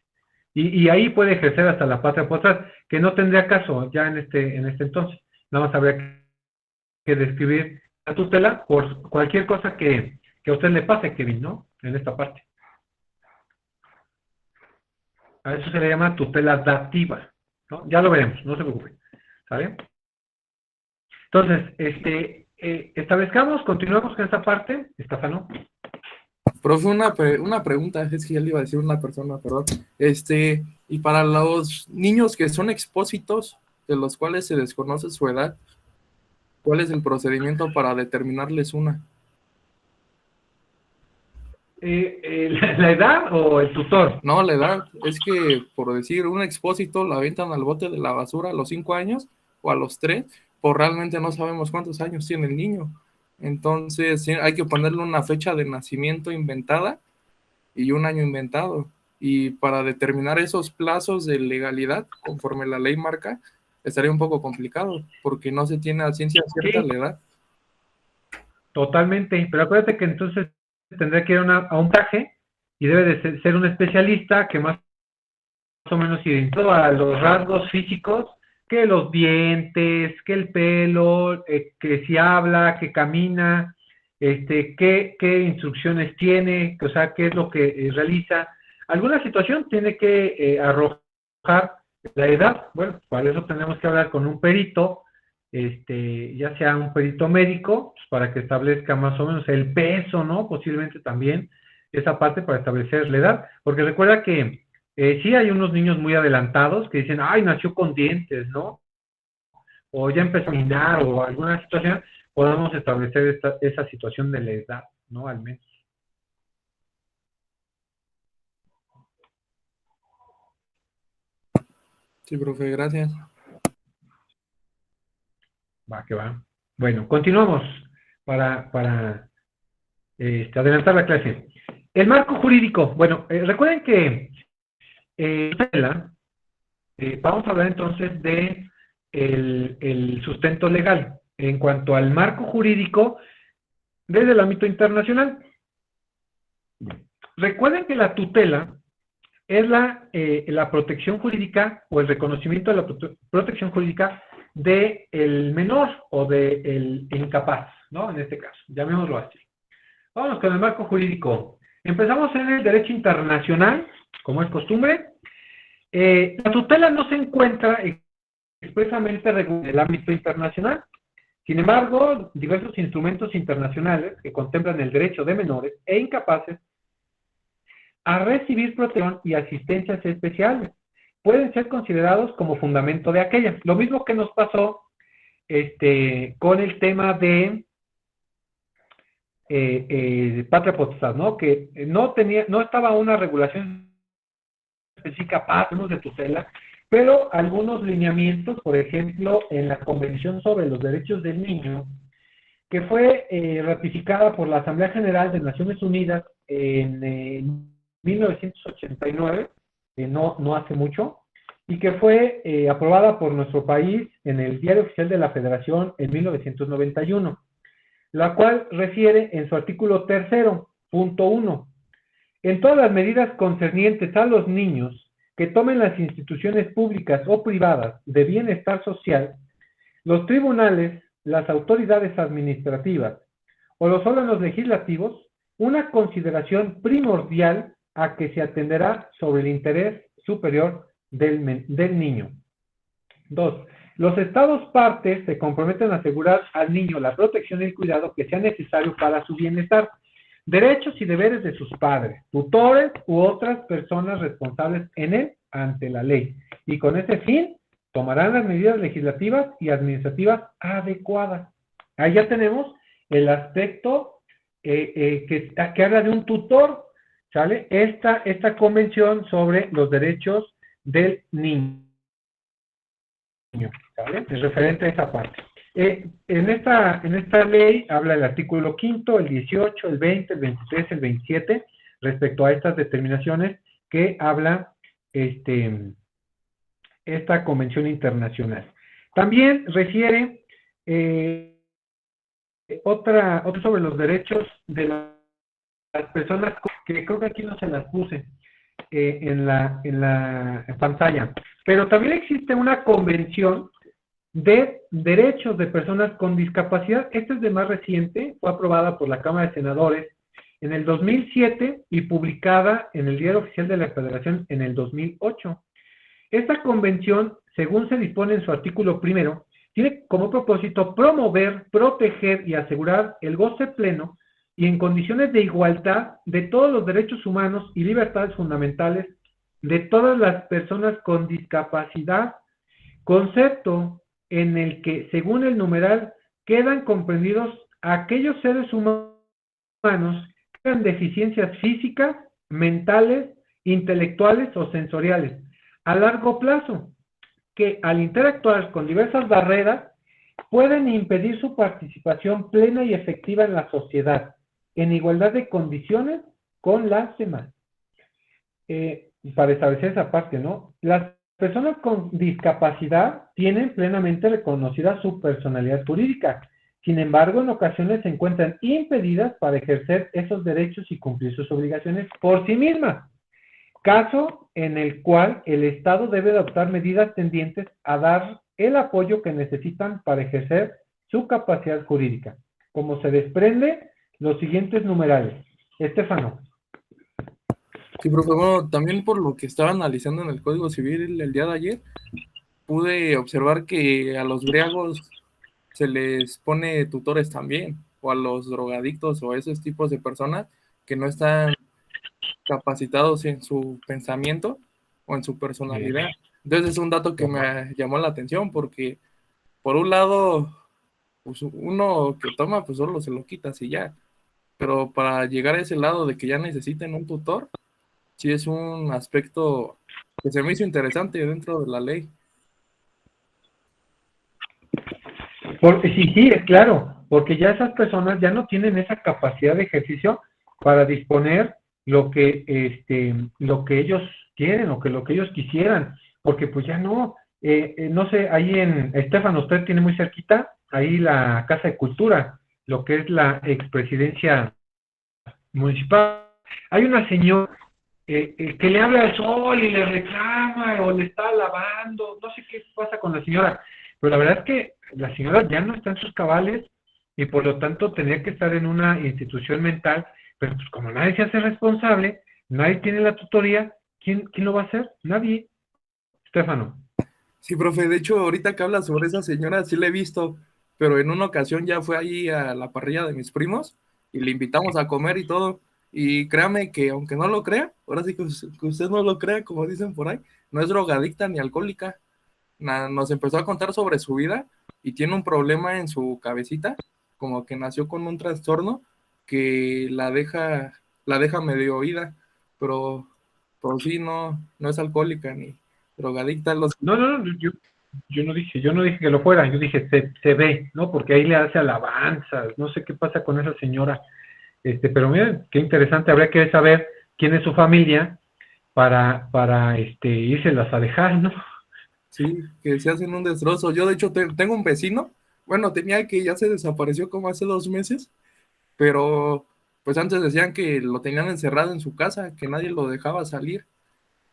Y ahí puede ejercer hasta la patria potestad, que no tendría caso ya en este entonces. Nada más habría que describir la tutela por cualquier cosa que a usted le pase, Kevin, ¿no? En esta parte. A eso se le llama tutela dativa, ¿no? Ya lo veremos, no se preocupe. ¿Sabe? Entonces, establezcamos, continuamos con esta parte, Estefano. Profe, una pregunta, es que ya le iba a decir una persona, perdón. Y para los niños que son expósitos, de los cuales se desconoce su edad, ¿cuál es el procedimiento para determinarles una? ¿La edad o el tutor? No, la edad, es que, por decir, un expósito lo avientan al bote de la basura a los 5 años o a los 3, pues realmente no sabemos cuántos años tiene el niño. Entonces, sí, hay que ponerle una fecha de nacimiento inventada y un año inventado. Y para determinar esos plazos de legalidad, conforme la ley marca, estaría un poco complicado, porque no se tiene a ciencia cierta Sí. la edad. Totalmente, pero acuérdate que entonces tendrá que ir a un traje y debe de ser un especialista que más o menos identificado a los rasgos físicos, que los dientes, que el pelo, que si habla, que camina, qué instrucciones tiene, o sea, qué es lo que realiza. Alguna situación tiene que arrojar la edad. Bueno, para eso tenemos que hablar con un perito, ya sea un perito médico, pues, para que establezca más o menos el peso, ¿no? Posiblemente también esa parte para establecer la edad, porque recuerda que sí hay unos niños muy adelantados que dicen, ay, nació con dientes, ¿no? O ya empezó a caminar, o alguna situación, podemos establecer esa situación de la edad, ¿no? Al menos. Sí, profe, gracias. Va, que va. Bueno, continuamos para adelantar la clase. El marco jurídico. Bueno, recuerden que vamos a hablar entonces de el sustento legal en cuanto al marco jurídico desde el ámbito internacional. Recuerden que la tutela es la protección jurídica o el reconocimiento de la protección jurídica del menor o del incapaz, ¿no? En este caso, llamémoslo así. Vamos con el marco jurídico. Empezamos en el derecho internacional, como es costumbre. La tutela no se encuentra expresamente regulada en el ámbito internacional. Sin embargo, diversos instrumentos internacionales que contemplan el derecho de menores e incapaces a recibir protección y asistencias especiales pueden ser considerados como fundamento de aquellas. Lo mismo que nos pasó con el tema de patria potestad, ¿no? Que no estaba una regulación específica para de tutela, pero algunos lineamientos, por ejemplo, en la Convención sobre los Derechos del Niño, que fue ratificada por la Asamblea General de Naciones Unidas en 1989, no hace mucho, y que fue aprobada por nuestro país en el Diario Oficial de la Federación en 1991, la cual refiere en su artículo 3.1: en todas las medidas concernientes a los niños que tomen las instituciones públicas o privadas de bienestar social, los tribunales, las autoridades administrativas o los órganos legislativos, una consideración primordial a que se atenderá sobre el interés superior del niño. 2. Los estados partes se comprometen a asegurar al niño la protección y el cuidado que sea necesario para su bienestar. Derechos y deberes de sus padres, tutores u otras personas responsables en él ante la ley. Y con ese fin, tomarán las medidas legislativas y administrativas adecuadas. Ahí ya tenemos el aspecto que habla de un tutor, ¿sale? Esta convención sobre los derechos del niño, ¿sale? Es referente a esa parte. En esta ley habla el artículo 5, el 18, el 20, el 23, el 27, respecto a estas determinaciones que habla esta convención internacional. También refiere otra sobre los derechos de las personas, que creo que aquí no se las puse en la pantalla, pero también existe una convención de derechos de personas con discapacidad. Esta es de más reciente, fue aprobada por la Cámara de Senadores en el 2007 y publicada en el Diario Oficial de la Federación en el 2008. Esta convención, según se dispone en su artículo 1, tiene como propósito promover, proteger y asegurar el goce pleno y en condiciones de igualdad de todos los derechos humanos y libertades fundamentales de todas las personas con discapacidad, concepto en el que, según el numeral, quedan comprendidos aquellos seres humanos que tengan deficiencias físicas, mentales, intelectuales o sensoriales a largo plazo, que al interactuar con diversas barreras pueden impedir su participación plena y efectiva en la sociedad, en igualdad de condiciones con las demás. Para establecer esa parte, ¿no? Las personas con discapacidad tienen plenamente reconocida su personalidad jurídica. Sin embargo, en ocasiones se encuentran impedidas para ejercer esos derechos y cumplir sus obligaciones por sí mismas. Caso en el cual el Estado debe adoptar medidas tendientes a dar el apoyo que necesitan para ejercer su capacidad jurídica, como se desprende los siguientes numerales. Estefano. Sí, profe, bueno, también por lo que estaba analizando en el Código Civil el día de ayer, pude observar que a los griegos se les pone tutores también, o a los drogadictos o a esos tipos de personas que no están capacitados en su pensamiento o en su personalidad. Entonces es un dato que me llamó la atención porque, por un lado, pues uno que toma, pues solo se lo quitas y ya. Pero para llegar a ese lado de que ya necesiten un tutor, sí es un aspecto que se me hizo interesante dentro de la ley. Sí, es claro, porque ya esas personas ya no tienen esa capacidad de ejercicio para disponer lo que ellos quieren o que lo que ellos quisieran, porque pues ya no, no sé, ahí en Estefano, usted tiene muy cerquita, ahí la Casa de Cultura, lo que es la expresidencia municipal. Hay una señora que le habla al sol y le reclama o le está alabando, no sé qué pasa con la señora, pero la verdad es que la señora ya no está en sus cabales y por lo tanto tendría que estar en una institución mental, pero pues como nadie se hace responsable, nadie tiene la tutoría, ¿quién lo va a hacer? Nadie. Estefano. Sí, profe, de hecho, ahorita que habla sobre esa señora, sí la he visto, pero en una ocasión ya fue ahí a la parrilla de mis primos y le invitamos a comer y todo. Y créame que, aunque no lo crea, ahora sí que usted no lo crea, como dicen por ahí, no es drogadicta ni alcohólica. Nos empezó a contar sobre su vida y tiene un problema en su cabecita, como que nació con un trastorno que la deja medio oída, pero sí, no es alcohólica ni drogadicta. No, yo no dije que lo fuera, yo dije se ve, ¿no? Porque ahí le hace alabanzas, no sé qué pasa con esa señora. Pero miren, qué interesante, habría que saber quién es su familia para írselas a dejar, ¿no? Sí, que se hacen un destrozo. Yo, de hecho, tengo un vecino, bueno, tenía que ya se desapareció como hace 2 meses, pero pues antes decían que lo tenían encerrado en su casa, que nadie lo dejaba salir,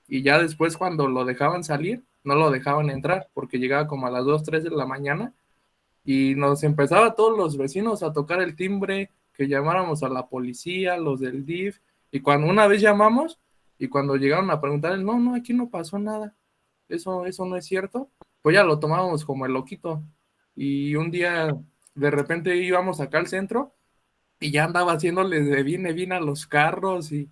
y ya después cuando lo dejaban salir, no lo dejaban entrar, porque llegaba como a las 2, 3 de la mañana, y nos empezaba a todos los vecinos a tocar el timbre, que llamáramos a la policía, los del DIF, y cuando una vez llamamos, y cuando llegaron a preguntar, no, aquí no pasó nada, eso no es cierto, pues ya lo tomábamos como el loquito, y un día de repente íbamos acá al centro, y ya andaba haciéndoles de bien a los carros, y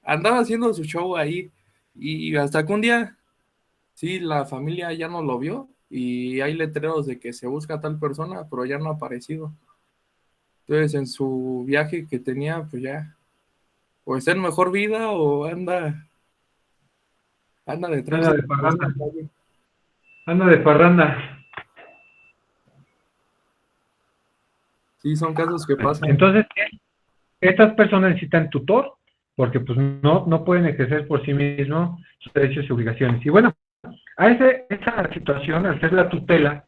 andaba haciendo su show ahí, y hasta que un día, sí, la familia ya no lo vio, y hay letreros de que se busca a tal persona, pero ya no ha aparecido. Entonces, en su viaje que tenía, pues ya, o está en mejor vida, o anda detrás Anda de de parranda, la calle. anda de parranda. Sí, son casos que pasan. Entonces, estas personas necesitan tutor, porque pues no pueden ejercer por sí mismos sus derechos y obligaciones. Y bueno, esa situación, al ser la tutela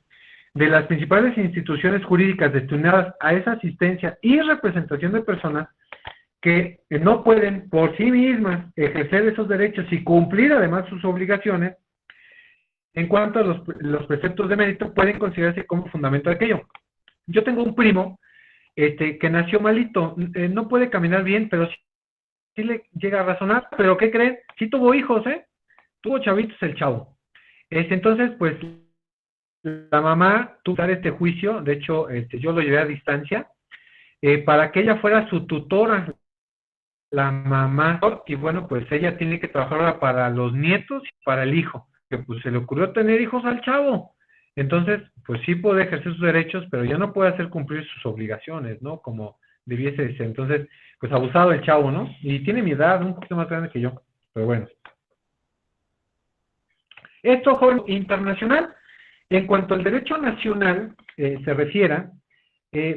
de las principales instituciones jurídicas destinadas a esa asistencia y representación de personas que no pueden por sí mismas ejercer esos derechos y cumplir además sus obligaciones, en cuanto a los preceptos de mérito, pueden considerarse como fundamento de aquello. Yo tengo un primo que nació malito, no puede caminar bien, pero sí le llega a razonar, pero ¿qué creen? Sí tuvo hijos, tuvo chavitos el chavo. Entonces, pues, la mamá tuvo que dar este juicio, de hecho, yo lo llevé a distancia, para que ella fuera su tutora, la mamá, y bueno, pues ella tiene que trabajar ahora para los nietos y para el hijo, que pues se le ocurrió tener hijos al chavo. Entonces, pues sí puede ejercer sus derechos, pero ya no puede hacer cumplir sus obligaciones, ¿no? Como debiese ser. Entonces, pues abusado el chavo, ¿no? Y tiene mi edad, un poquito más grande que yo, pero bueno. Esto, joven, internacional. En cuanto al derecho nacional se refiera,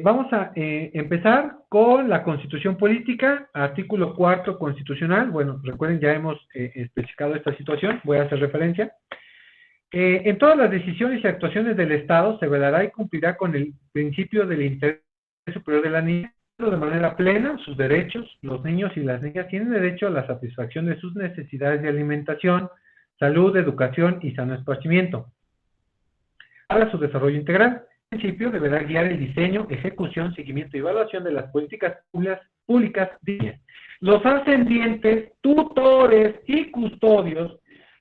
vamos a empezar con la Constitución Política, artículo 4 constitucional. Bueno, recuerden, ya hemos especificado esta situación, voy a hacer referencia. En todas las decisiones y actuaciones del Estado se velará y cumplirá con el principio del interés superior de la niña de manera plena sus derechos. Los niños y las niñas tienen derecho a la satisfacción de sus necesidades de alimentación, salud, educación y sano esparcimiento para su desarrollo integral. El principio deberá guiar el diseño, ejecución, seguimiento y evaluación de las políticas públicas de niñez. Los ascendientes, tutores y custodios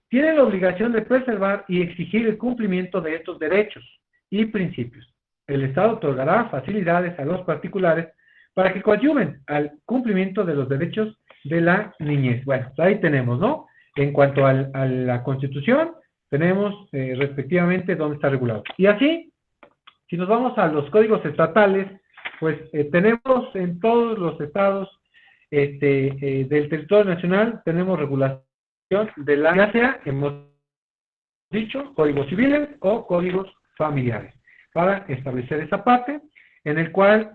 tienen la obligación de preservar y exigir el cumplimiento de estos derechos y principios. El Estado otorgará facilidades a los particulares para que coadyuven al cumplimiento de los derechos de la niñez. Bueno, ahí tenemos, ¿no? En cuanto a la Constitución, tenemos respectivamente dónde está regulado. Y así, si nos vamos a los códigos estatales, pues tenemos en todos los estados del territorio nacional, tenemos regulación de la, ya sea, hemos dicho, códigos civiles o códigos familiares, para establecer esa parte, en el cual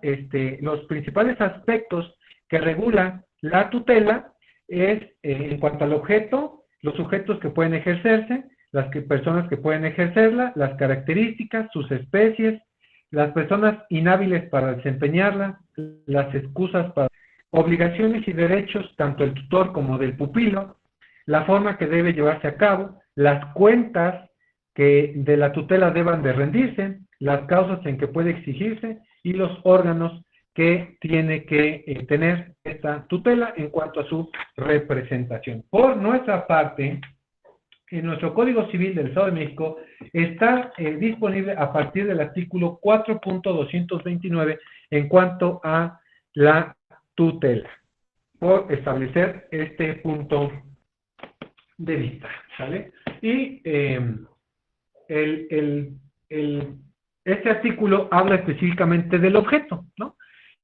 los principales aspectos que regula la tutela es en cuanto al objeto, los sujetos que pueden ejercerse, las personas que pueden ejercerla, las características, sus especies, las personas inhábiles para desempeñarla, las excusas para obligaciones y derechos tanto del tutor como del pupilo, la forma que debe llevarse a cabo, las cuentas que de la tutela deban de rendirse, las causas en que puede exigirse y los órganos que tiene que tener esta tutela en cuanto a su representación. Por nuestra parte, en nuestro Código Civil del Estado de México está disponible a partir del artículo 4.229 en cuanto a la tutela, por establecer este punto de vista, ¿sale? Y este artículo habla específicamente del objeto, ¿no?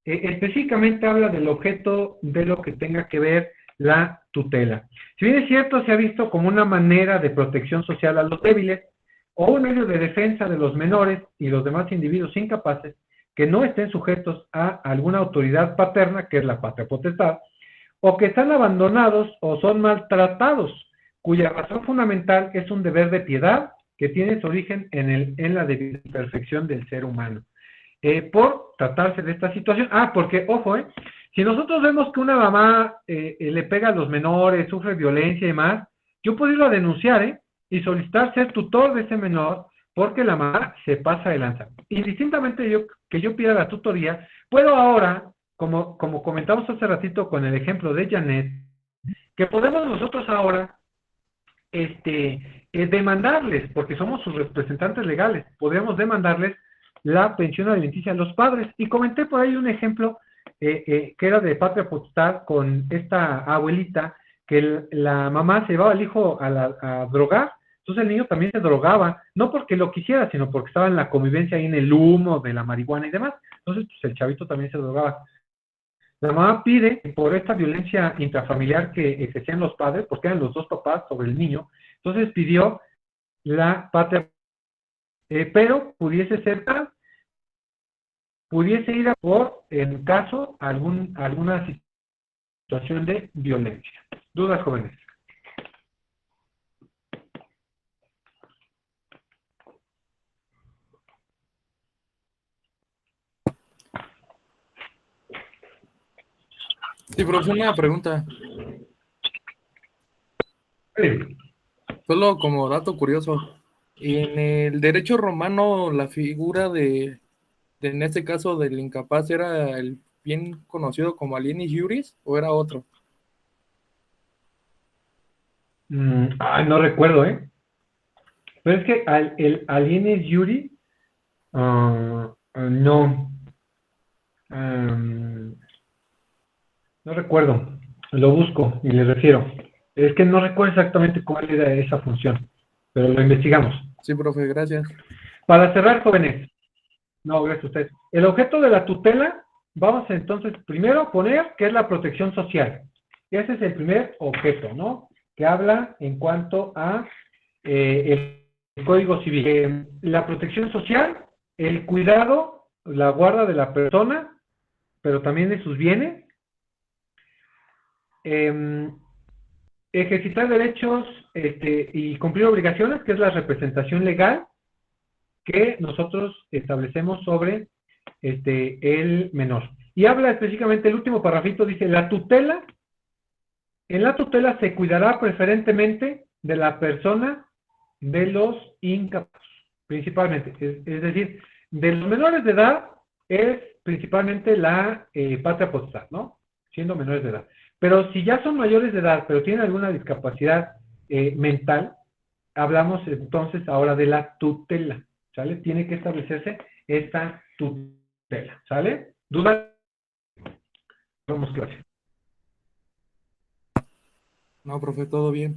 Específicamente habla del objeto de lo que tenga que ver la tutela. Si bien es cierto, se ha visto como una manera de protección social a los débiles o un medio de defensa de los menores y los demás individuos incapaces que no estén sujetos a alguna autoridad paterna, que es la patria potestad, o que están abandonados o son maltratados, cuya razón fundamental es un deber de piedad que tiene su origen en la debida perfección del ser humano. Por tratarse de esta situación, porque, ojo, si nosotros vemos que una mamá le pega a los menores, sufre violencia y demás, yo puedo irlo a denunciar, y solicitar ser tutor de ese menor, porque la mamá se pasa de lanza. Indistintamente que yo pida la tutoría, puedo ahora, como comentamos hace ratito con el ejemplo de Janet, que podemos nosotros ahora demandarles, porque somos sus representantes legales, podríamos demandarles la pensión alimenticia a los padres. Y comenté por ahí un ejemplo que era de patria potestad con esta abuelita, que la mamá se llevaba al hijo a drogar, entonces el niño también se drogaba, no porque lo quisiera, sino porque estaba en la convivencia ahí en el humo de la marihuana y demás. Entonces pues, el chavito también se drogaba. La mamá pide por esta violencia intrafamiliar que ejercían los padres, porque eran los dos papás sobre el niño, entonces pidió la patria, pero pudiese ser tal, pudiese ir a por, en caso, alguna situación de violencia. ¿Dudas, jóvenes? Sí, profesor, una pregunta. Sí. Solo como dato curioso, en el derecho romano la figura en este caso del incapaz era el bien conocido como alienis iuris o era otro. No recuerdo, Pero es que el alienis iuris, no. No recuerdo, lo busco y le refiero. Es que no recuerdo exactamente cuál era esa función, pero lo investigamos. Sí, profe, gracias. Para cerrar, jóvenes. No, gracias a ustedes. El objeto de la tutela, vamos entonces primero a poner que es la protección social. Ese es el primer objeto, ¿no? Que habla en cuanto a el Código Civil. La protección social, el cuidado, la guarda de la persona, pero también de sus bienes. Ejercitar derechos y cumplir obligaciones, que es la representación legal que nosotros establecemos sobre el menor. Y habla específicamente, el último parrafito dice, en la tutela se cuidará preferentemente de la persona de los incapaces, principalmente. Es decir, de los menores de edad es principalmente la patria potestad, ¿no? Siendo menores de edad. Pero si ya son mayores de edad, pero tienen alguna discapacidad mental, hablamos entonces ahora de la tutela, ¿sale? Tiene que establecerse esta tutela, ¿sale? ¿Dudas? Vamos, clase. No, profe, todo bien.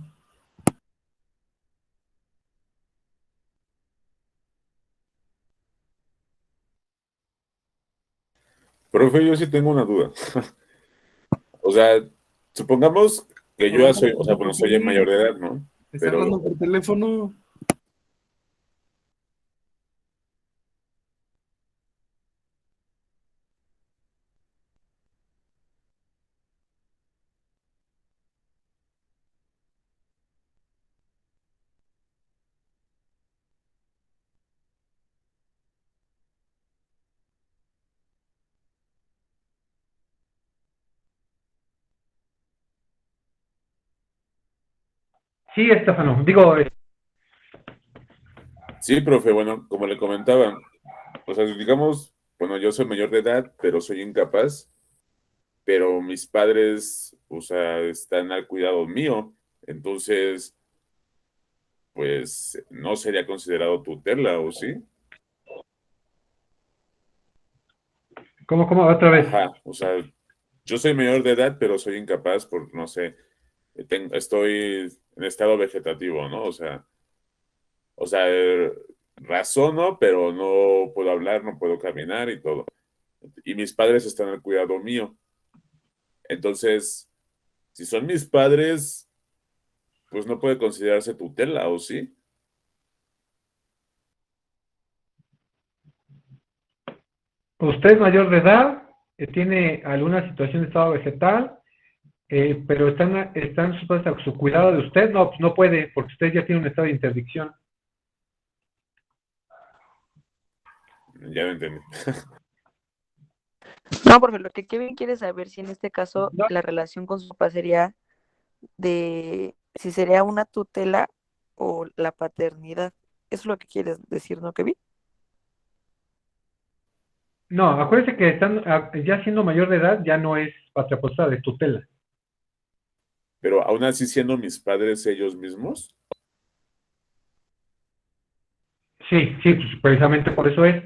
Profe, yo sí tengo una duda. O sea, supongamos que yo ya soy, o sea, bueno, soy el mayor de edad, ¿no? Está Pero, hablando por teléfono. Sí, Estefano, digo, sí, profe, bueno, como le comentaba, o sea, digamos, bueno, yo soy mayor de edad, pero soy incapaz, pero mis padres, o sea, están al cuidado mío, entonces, pues, no sería considerado tutela, ¿o sí? ¿cómo otra vez? Ajá, o sea, yo soy mayor de edad, pero soy incapaz por, no sé, estoy en estado vegetativo, ¿no? O sea, razono, pero no puedo hablar, no puedo caminar y todo. Y mis padres están al cuidado mío. Entonces, si son mis padres, pues no puede considerarse tutela, ¿o sí? Usted es mayor de edad, tiene alguna situación de estado vegetal, pero están sus padres a su cuidado de usted, no, pues no puede, porque usted ya tiene un estado de interdicción. Ya lo entendí. No, porque lo que Kevin quiere saber si en este caso No, la relación con su papá sería de si sería una tutela o la paternidad. Eso es lo que quieres decir, ¿no, Kevin? no, acuérdese que ya siendo mayor de edad ya no es patria potestad, es tutela. Pero aún así siendo mis padres ellos mismos, Sí, sí, pues precisamente por eso es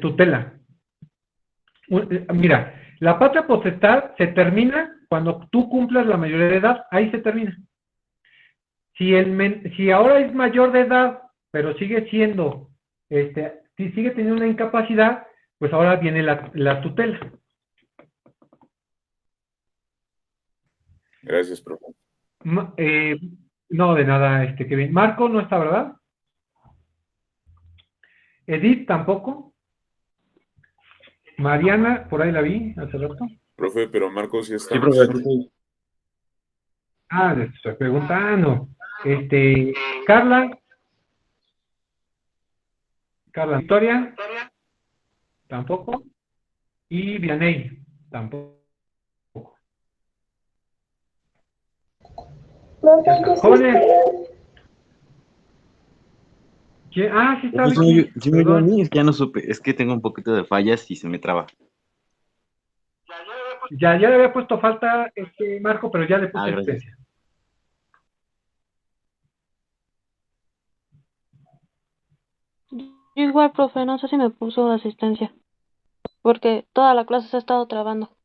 tutela. Mira, la patria potestad se termina cuando tú cumplas la mayoría de edad, ahí se termina. Si ahora es mayor de edad, pero sigue siendo, si sigue teniendo una incapacidad, pues ahora viene la tutela. gracias, profe. Ma- eh, no, de nada, Kevin. Marco no está, ¿verdad? Edith tampoco. Mariana, por ahí la vi hace rato. Profe, pero Marcos sí Sí, está. profe. Ah, les estoy preguntando. Carla, Carla Victoria, tampoco. Y Vianey, tampoco. Ya está. Jóvenes. Ah, sí está Profe, Vicky, sí me oyó a perdón. mí, es que ya no supe. Es que tengo un poquito de fallas y se me traba. Ya le había puesto falta Marco, pero ya le Ah, puse gracias. asistencia. Yo igual, profe, no sé si me puso asistencia, porque toda la clase se ha estado trabando.